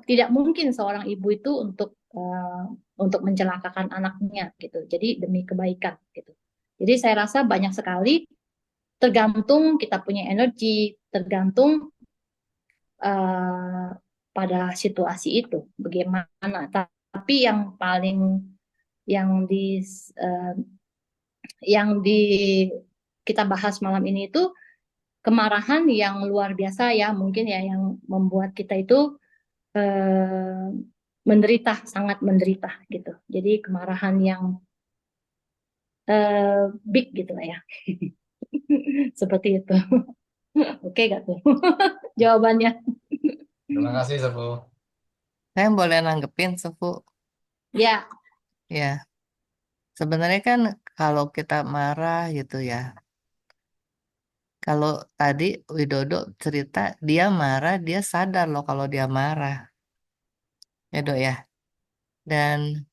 tidak mungkin seorang ibu itu untuk mencelakakan anaknya gitu. Jadi demi kebaikan gitu. Jadi saya rasa banyak sekali tergantung kita punya energi, tergantung eh, pada situasi itu bagaimana. Tapi yang paling yang di eh, yang di kita bahas malam ini itu kemarahan yang luar biasa ya, mungkin ya yang membuat kita itu eh, menderita, sangat menderita gitu. Jadi kemarahan yang big gitu lah ya. Seperti itu. Oke gak tuh jawabannya? Terima kasih Sofu. Saya boleh nanggepin, Suhu. Ya. Ya, sebenarnya kan kalau kita marah gitu ya. Kalau tadi Widodo cerita, dia marah, dia sadar loh kalau dia marah. Ya, Dok ya. Dan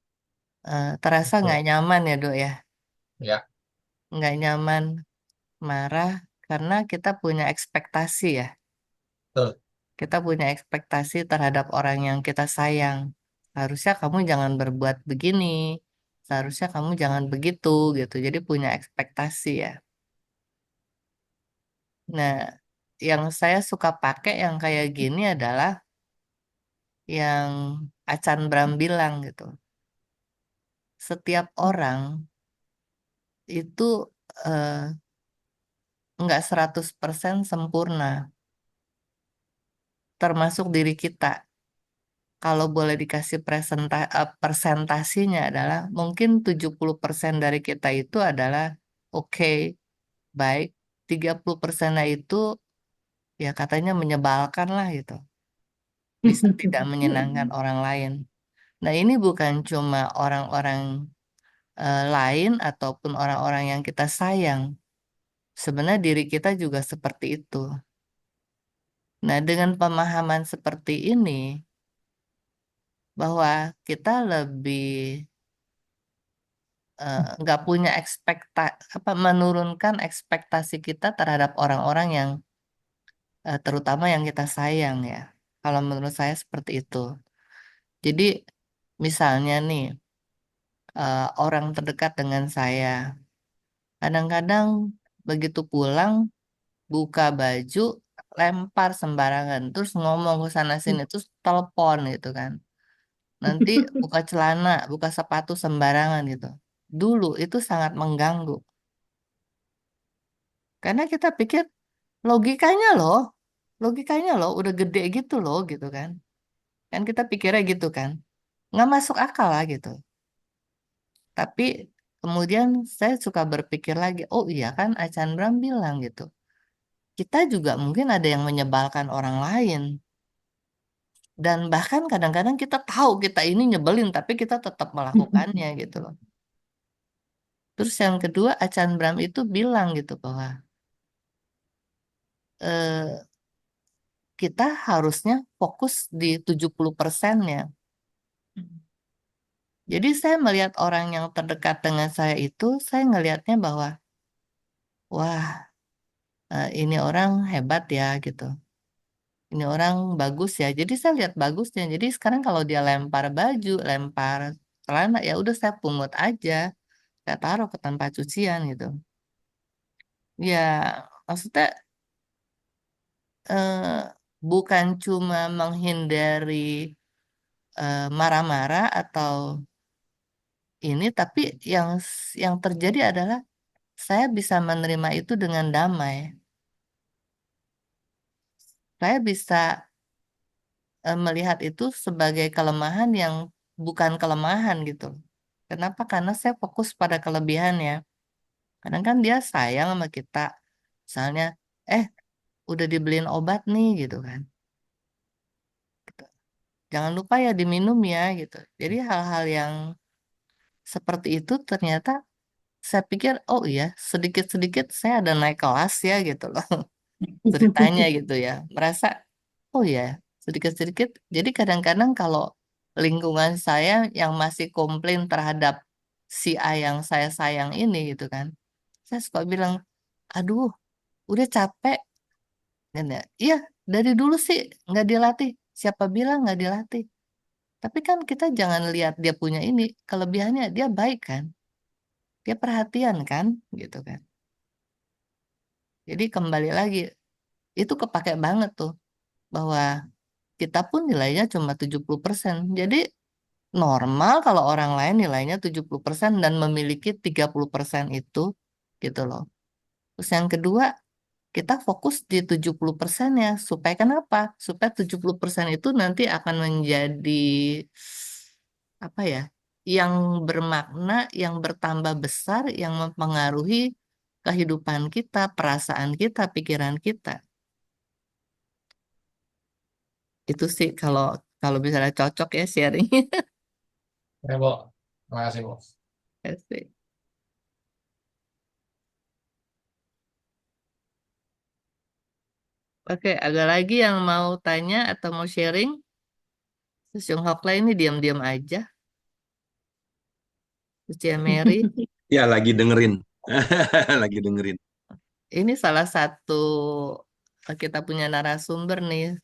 terasa nggak Betul. nyaman ya, Dok ya. Ya, Nggak nyaman marah karena kita punya ekspektasi ya. betul. Kita punya ekspektasi terhadap orang yang kita sayang. Harusnya kamu jangan berbuat begini. Seharusnya kamu jangan begitu gitu. Jadi punya ekspektasi ya. Nah, yang saya suka pakai yang kayak gini adalah yang Acan Bram bilang gitu. Setiap orang itu eh, nggak 100% sempurna, termasuk diri kita. Kalau boleh dikasih persentasinya adalah mungkin 70% dari kita itu adalah oke, baik. 30%-nya itu ya katanya menyebalkan lah gitu. Bisa tidak menyenangkan orang lain. Nah, ini bukan cuma orang-orang lain ataupun orang-orang yang kita sayang. Sebenarnya diri kita juga seperti itu. Nah, dengan pemahaman seperti ini, bahwa kita lebih nggak punya menurunkan ekspektasi kita terhadap orang-orang yang terutama yang kita sayang ya. Kalau menurut saya seperti itu. Jadi misalnya nih orang terdekat dengan saya, kadang-kadang begitu pulang buka baju lempar sembarangan, terus ngomong ke sana sini, terus telepon gitu kan. Nanti buka celana, buka sepatu sembarangan gitu. Dulu itu sangat mengganggu. Karena kita pikir logikanya loh, logikanya loh udah gede gitu loh gitu kan. Kan kita pikirnya gitu kan. Nggak masuk akal lah gitu. Tapi kemudian saya suka berpikir lagi, oh iya kan Acan Bram bilang gitu. Kita juga mungkin ada yang menyebalkan orang lain. Dan bahkan kadang-kadang kita tahu kita ini nyebelin, tapi kita tetap melakukannya gitu loh. Terus yang kedua, Acan Bram itu bilang gitu bahwa eh, kita harusnya fokus di 70%-nya. Jadi saya melihat orang yang terdekat dengan saya itu, saya ngelihatnya bahwa, wah, ini orang hebat ya gitu. Ini orang bagus ya. Jadi saya lihat bagusnya. Jadi sekarang kalau dia lempar baju, lempar celana, ya udah saya pungut aja. Saya taruh ke tempat cucian gitu. Ya, maksudnya eh, bukan cuma menghindari marah-marah atau ini, tapi yang terjadi adalah saya bisa menerima itu dengan damai. Saya bisa melihat itu sebagai kelemahan yang bukan kelemahan gitu. Kenapa? Karena saya fokus pada kelebihannya. Kadang kan dia sayang sama kita. Misalnya, eh udah dibeliin obat nih gitu kan. Jangan lupa ya diminum ya gitu. Jadi hal-hal yang seperti itu ternyata saya pikir, oh iya sedikit-sedikit saya ada naik kelas ya gitu loh. Ceritanya gitu ya. Merasa, oh ya, sedikit-sedikit. Jadi kadang-kadang kalau lingkungan saya yang masih komplain terhadap si A yang saya sayang ini gitu kan. Saya suka bilang, aduh, udah capek. Dan ya, iya, dari dulu sih nggak dilatih. Siapa bilang nggak dilatih? Tapi kan kita jangan lihat dia punya ini, kelebihannya dia baik kan. Dia perhatian kan, gitu kan. Jadi kembali lagi, itu kepake banget tuh bahwa kita pun nilainya cuma 70%. Jadi normal kalau orang lain nilainya 70% dan memiliki 30% itu gitu loh. Terus yang kedua, kita fokus di 70% ya. Supaya kenapa? Supaya 70% itu nanti akan menjadi apa ya? Yang bermakna, yang bertambah besar, yang mempengaruhi kehidupan kita, perasaan kita, pikiran kita. Itu sih kalau kalau misalnya cocok ya sharing. Ya, Bu. Terima kasih, Bu. Asik. Oke, ada lagi yang mau tanya atau mau sharing? Terus yang Hokla ini diam-diam aja. Terus ya Mary, Ya, lagi dengerin. Lagi dengerin. ini salah satu kita punya narasumber nih.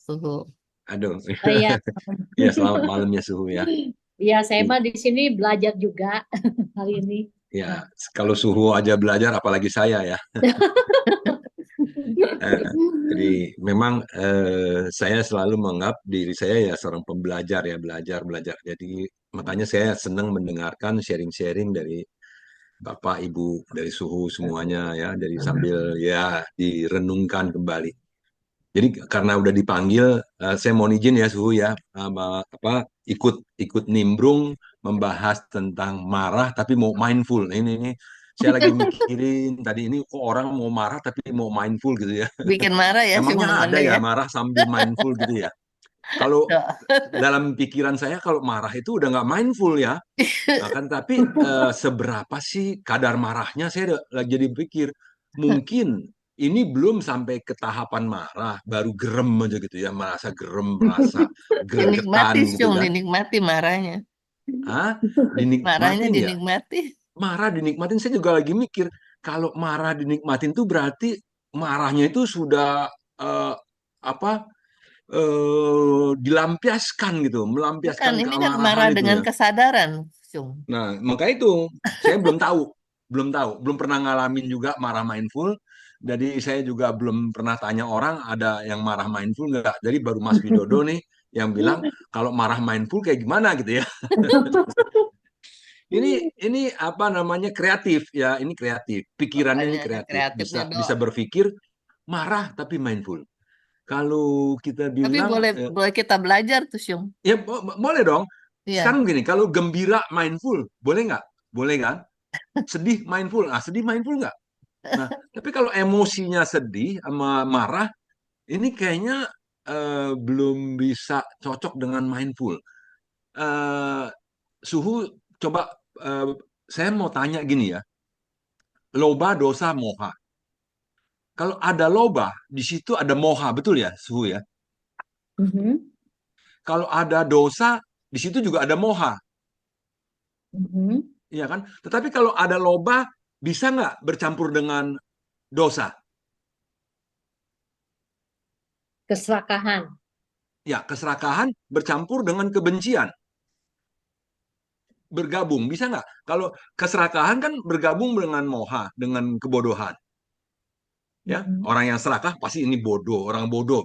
Suhu. Aduh. Oh iya. Ya, selamat malam ya Suhu ya. Ya, saya mah di sini belajar juga hari ini. Ya, kalau Suhu aja belajar, apalagi saya ya. Eh, Jadi memang saya selalu menganggap diri saya ya seorang pembelajar ya, belajar belajar. Jadi makanya saya senang mendengarkan sharing-sharing dari Bapak, Ibu, dari Suhu semuanya ya, dari sambil ya direnungkan kembali. Jadi karena udah dipanggil, saya mohon izin ya Suhu ya, apa ikut ikut nimbrung membahas tentang marah tapi mau mindful. Nah, ini saya lagi mikirin tadi ini kok orang mau marah tapi mau mindful gitu ya. Bikin marah ya si Emangnya ada temennya ya ya. marah sambil mindful gitu ya? Kalau Doa. dalam pikiran saya kalau marah itu udah nggak mindful ya. Nah, kan tapi seberapa sih kadar marahnya saya lagi jadi pikir mungkin ini belum sampai ke tahapan marah, baru gerem aja gitu ya, merasa gerem, merasa gregetan Dinikmati, gitu Syung, kan. dinikmati marahnya. Ah, Marahnya dinikmatin ya. dinikmati. Marah dinikmatin saya juga lagi mikir kalau marah dinikmatin tuh berarti marahnya itu sudah apa dilampiaskan gitu, Bukan, melampiaskan ini kan keamarhan marah itu dengan ya. kesadaran, Syung. Nah, maka itu saya belum pernah ngalamin juga marah mindful. Jadi saya juga belum pernah tanya orang ada yang marah mindful nggak. Jadi baru Mas Widodo nih yang bilang kalau marah mindful kayak gimana gitu ya. Ini apa namanya kreatif ya, ini kreatif. Pikirannya ini Makanya ada kreatif, kreatifnya, bisa Dok. bisa berpikir marah tapi mindful. Kalau kita Tapi bilang boleh boleh kita belajar tuh, Syung. ya boleh dong. Iya. Sekarang gini, kalau gembira mindful, boleh nggak? Boleh kan? Sedih mindful, sedih mindful nggak? Nah, tapi kalau emosinya sedih sama marah, ini kayaknya belum bisa cocok dengan mindful. Eh, Suhu, coba saya mau tanya gini ya, loba dosa moha. Kalau ada loba, di situ ada moha, betul ya, Suhu ya? Mhm, Kalau ada dosa, di situ juga ada moha, mhm. iya kan? Tetapi kalau ada loba, bisa nggak bercampur dengan dosa? Keserakahan. Ya, keserakahan bercampur dengan kebencian. Bergabung, bisa nggak? Kalau keserakahan kan bergabung dengan moha, dengan kebodohan. Ya, Mhm. orang yang serakah pasti ini bodoh, orang bodoh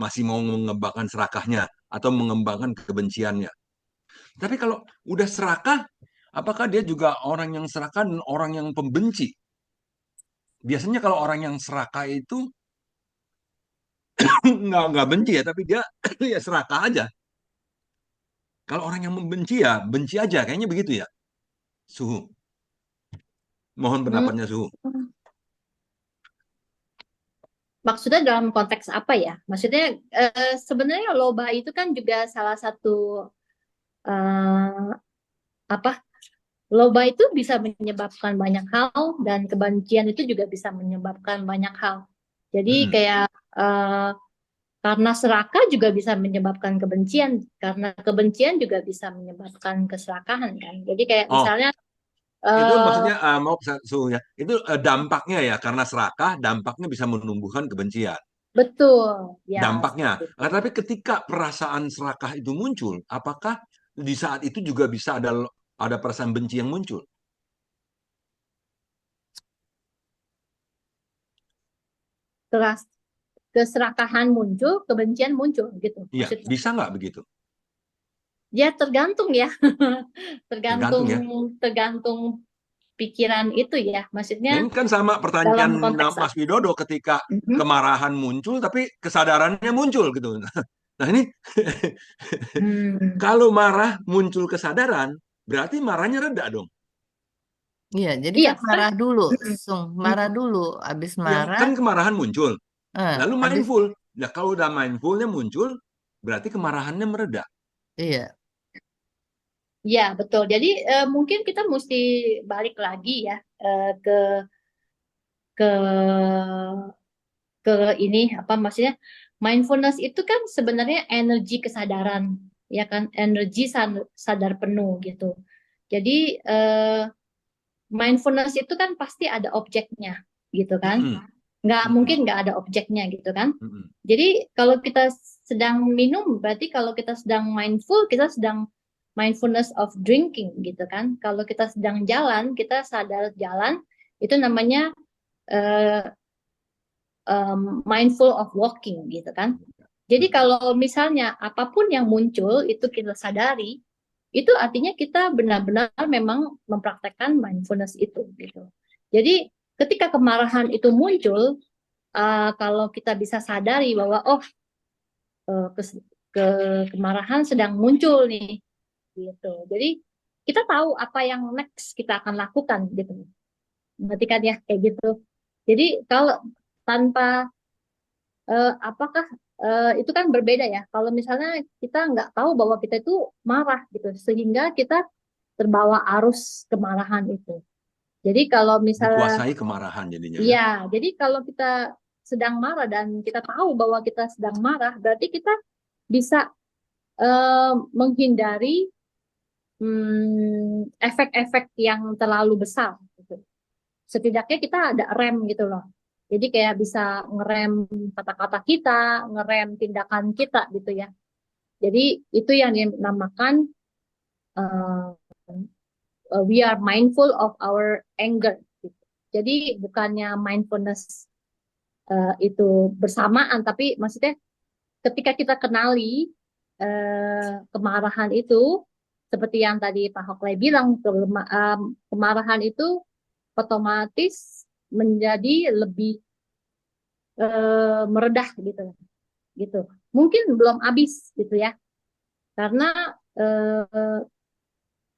masih mau mengembangkan serakahnya atau mengembangkan kebenciannya. Tapi kalau udah serakah, apakah dia juga orang yang serakah dan orang yang pembenci? Biasanya kalau orang yang serakah itu nggak benci ya, tapi dia ya serakah aja. Kalau orang yang membenci ya benci aja, kayaknya begitu ya. Suhu, mohon Hmm. pendapatnya Suhu. Maksudnya dalam konteks apa ya? Maksudnya sebenarnya loba itu kan juga salah satu eh, apa? Loba itu bisa menyebabkan banyak hal dan kebencian itu juga bisa menyebabkan banyak hal. Jadi Mm-mm. kayak eh, karena serakah juga bisa menyebabkan kebencian, karena kebencian juga bisa menyebabkan keserakahan kan. Jadi kayak Oh, misalnya itu eh, maksudnya mau Suhu ya. Itu dampaknya ya karena serakah, dampaknya bisa menumbuhkan kebencian. betul ya Dampaknya. seperti itu. Tapi ketika perasaan serakah itu muncul, apakah di saat itu juga bisa ada perasaan benci yang muncul? Keras, keserakahan muncul, kebencian muncul gitu Iya, maksudnya. bisa nggak begitu? Ya tergantung ya, Tergantung tergantung ya. tergantung pikiran itu ya. Nah, Maksudnya ini kan sama dalam pertanyaan konteks Mas apa? Widodo ketika Mhm. kemarahan muncul, tapi kesadarannya muncul gitu. Nah ini Hmm. kalau marah muncul kesadaran, berarti marahnya reda dong. Iya, jadi Iya kan kan? marah dulu, Mhm. Sung. Marah Mhm. dulu. Habis Ya, marah, kan kemarahan muncul. Lalu habis, mindful. Ya, kalau udah mindfulnya muncul, berarti kemarahannya mereda. iya. Iya betul. Jadi mungkin kita mesti balik lagi ya ke ke ke ini apa maksudnya mindfulness itu kan sebenarnya energi kesadaran ya kan energi sadar penuh gitu. Jadi mindfulness itu kan pasti ada objeknya gitu kan. Mm-mm, Nggak mungkin mm-mm, nggak ada objeknya gitu kan. mm-mm. Jadi kalau kita sedang minum, berarti kalau kita sedang mindful, kita sedang mindfulness of drinking gitu kan. Kalau kita sedang jalan, kita sadar jalan, itu namanya eh, mindful of walking gitu kan. Jadi kalau misalnya apapun yang muncul itu kita sadari, itu artinya kita benar-benar memang mempraktekkan mindfulness itu gitu. Jadi ketika kemarahan itu muncul, kalau kita bisa sadari bahwa oh eh, kes- kemarahan sedang muncul nih gitu. Jadi kita tahu apa yang next kita akan lakukan gitu. Berarti kan ya kayak gitu. Jadi kalau tanpa apakah itu kan berbeda ya. Kalau misalnya kita nggak tahu bahwa kita itu marah gitu, sehingga kita terbawa arus kemarahan itu. Jadi kalau misalnya, Dikuasai kemarahan jadinya ya. iya, jadi kalau kita sedang marah dan kita tahu bahwa kita sedang marah, berarti kita bisa menghindari efek-efek yang terlalu besar. Gitu. Setidaknya kita ada rem gitu loh. Jadi kayak bisa ngerem kata-kata kita, ngerem tindakan kita gitu ya. Jadi itu yang dinamakan uh, we are mindful of our anger. Gitu. Jadi bukannya mindfulness itu bersamaan, tapi maksudnya ketika kita kenali kemarahan itu, seperti yang tadi Pak Hokley bilang, kemarahan itu otomatis menjadi lebih meredah gitu, gitu. Mungkin belum habis gitu ya, karena eh,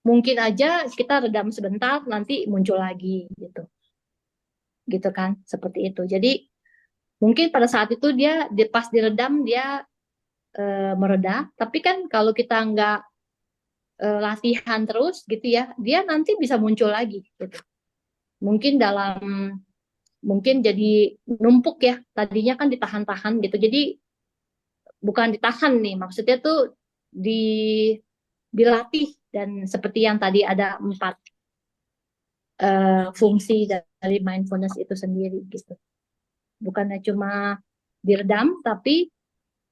mungkin aja kita redam sebentar, nanti muncul lagi gitu, gitu kan, seperti itu. Jadi mungkin pada saat itu dia pas diredam dia meredah, tapi kan kalau kita nggak latihan terus gitu ya, dia nanti bisa muncul lagi gitu. Mungkin mungkin jadi numpuk ya. Tadinya kan ditahan-tahan gitu. Jadi bukan ditahan nih, maksudnya tuh di dilatih dan seperti yang tadi ada 4 fungsi dari mindfulness itu sendiri gitu. Bukannya cuma diredam, tapi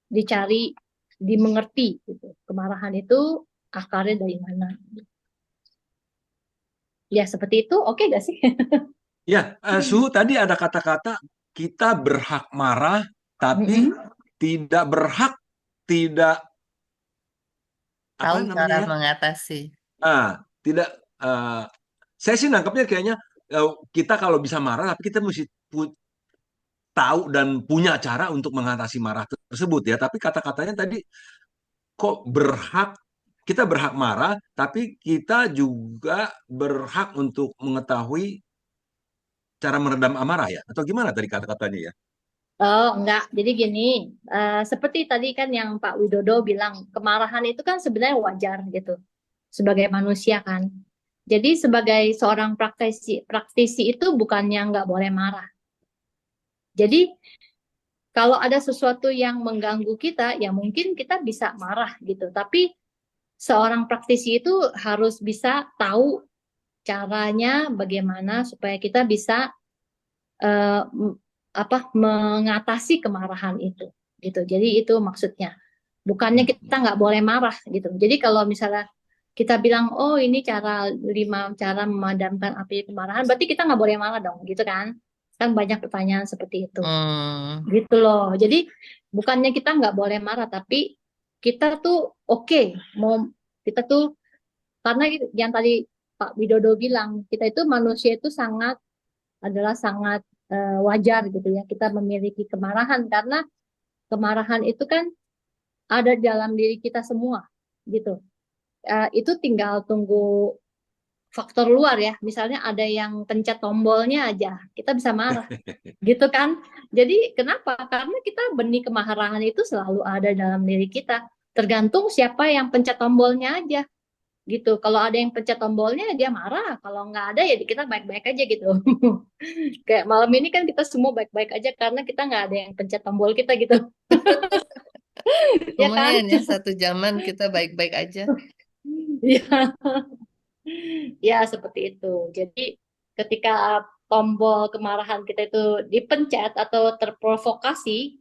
dicari, dimengerti gitu. Kemarahan itu akarnya dari mana? Ya seperti itu, oke gak sih? Ya, Su, tadi ada kata-kata kita berhak marah, tapi Mm-mm. tidak berhak tidak apa Tahu namanya cara ya? mengatasi. Tidak. Saya sih nangkapnya kayaknya kita kalau bisa marah, tapi kita mesti tahu dan punya cara untuk mengatasi marah tersebut ya. Tapi kata-katanya tadi kok berhak kita berhak marah, tapi kita juga berhak untuk mengetahui cara meredam amarah ya? Atau gimana tadi kata-katanya ya? Oh, enggak. Jadi gini, seperti tadi kan yang Pak Widodo bilang, kemarahan itu kan sebenarnya wajar gitu, sebagai manusia kan. Jadi sebagai seorang praktisi, praktisi itu bukannya nggak boleh marah. Jadi kalau ada sesuatu yang mengganggu kita, ya mungkin kita bisa marah gitu. Tapi seorang praktisi itu harus bisa tahu caranya bagaimana supaya kita bisa eh, mengatasi kemarahan itu gitu. Jadi itu maksudnya. Bukannya kita nggak boleh marah gitu. Jadi kalau misalnya kita bilang, oh ini 5 cara memadamkan api kemarahan, berarti kita nggak boleh marah dong, gitu kan? Kan banyak pertanyaan seperti itu, Hmm, gitu loh. Jadi bukannya kita nggak boleh marah, tapi kita tuh oke, mau kita tuh karena yang tadi Pak Widodo bilang, kita itu manusia itu adalah sangat wajar gitu ya. Kita memiliki kemarahan karena kemarahan itu kan ada dalam diri kita semua gitu. Itu tinggal tunggu faktor luar ya. Misalnya ada yang pencet tombolnya aja, kita bisa marah gitu kan. Jadi kenapa? Karena kita benih kemarahan itu selalu ada dalam diri kita. Tergantung siapa yang pencet tombolnya aja gitu. Kalau ada yang pencet tombolnya dia marah, kalau nggak ada ya kita baik-baik aja gitu. Kayak malam ini kan kita semua baik-baik aja karena kita nggak ada yang pencet tombol kita gitu, ya kan? lumayan ya, satu zaman kita baik-baik aja. Ya, ya seperti itu. Jadi ketika tombol kemarahan kita itu dipencet atau terprovokasi,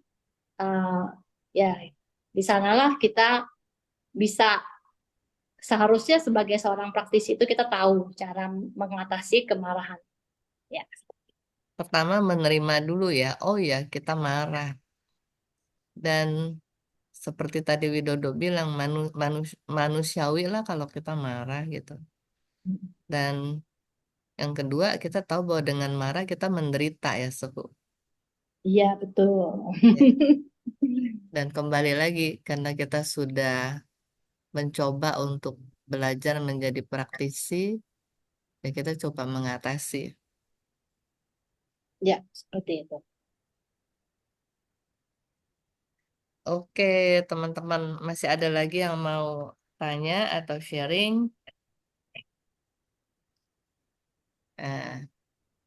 eh, ya Di sanalah kita bisa, seharusnya sebagai seorang praktisi itu kita tahu cara mengatasi kemarahan. Ya, Pertama menerima dulu ya, oh ya kita marah. Dan seperti tadi Widodo bilang, manusiawi lah kalau kita marah gitu. Dan yang kedua, kita tahu bahwa dengan marah kita menderita ya, Suhu. iya betul. Ya. Dan kembali lagi, karena kita sudah mencoba untuk belajar menjadi praktisi, ya kita coba mengatasi. Ya, seperti itu. Oke, teman-teman, masih ada lagi yang mau tanya atau sharing? Nah,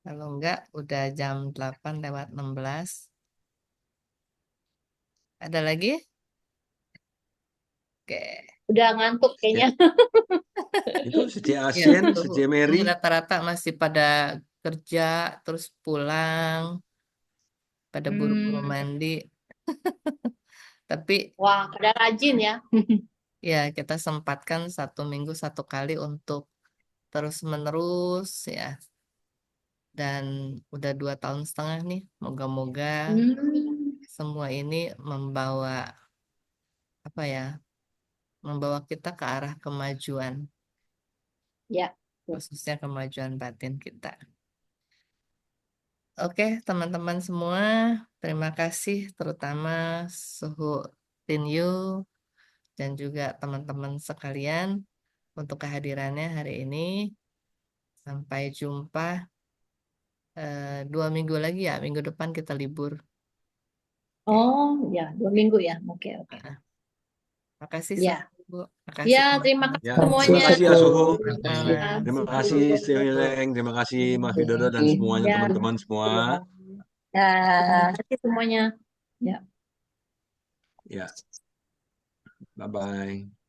kalau enggak, udah jam 8:16. Ada lagi? Oke. Udah ngantuk kayaknya. Itu sejak Ya, ASEAN, suhu, sejak ini Mary. rata-rata masih pada kerja, terus pulang, pada buru-buru Hmm, mandi. Tapi wah, pada rajin ya. ya kita sempatkan 1 minggu 1 kali untuk terus-menerus ya. Dan udah 2 tahun setengah nih. Moga-moga Hmm, semua ini membawa apa ya? Membawa kita ke arah kemajuan, ya. khususnya kemajuan batin kita. Oke, teman-teman semua, terima kasih terutama Suhu Tinyu dan juga teman-teman sekalian untuk kehadirannya hari ini. Sampai jumpa 2 minggu lagi ya, minggu depan kita libur. Oke. Oh, ya, 2 minggu ya. Oke, oke. Makasih Ya, Suhu, ya, makasih terima teman-teman kasih Ya, terima semuanya. kasih ya Suhu. malam. Terima kasih Stileng, terima kasih Mas Widodo dan semuanya Ya, teman-teman semua. ya, terima kasih semuanya. Ya. Ya, bye-bye.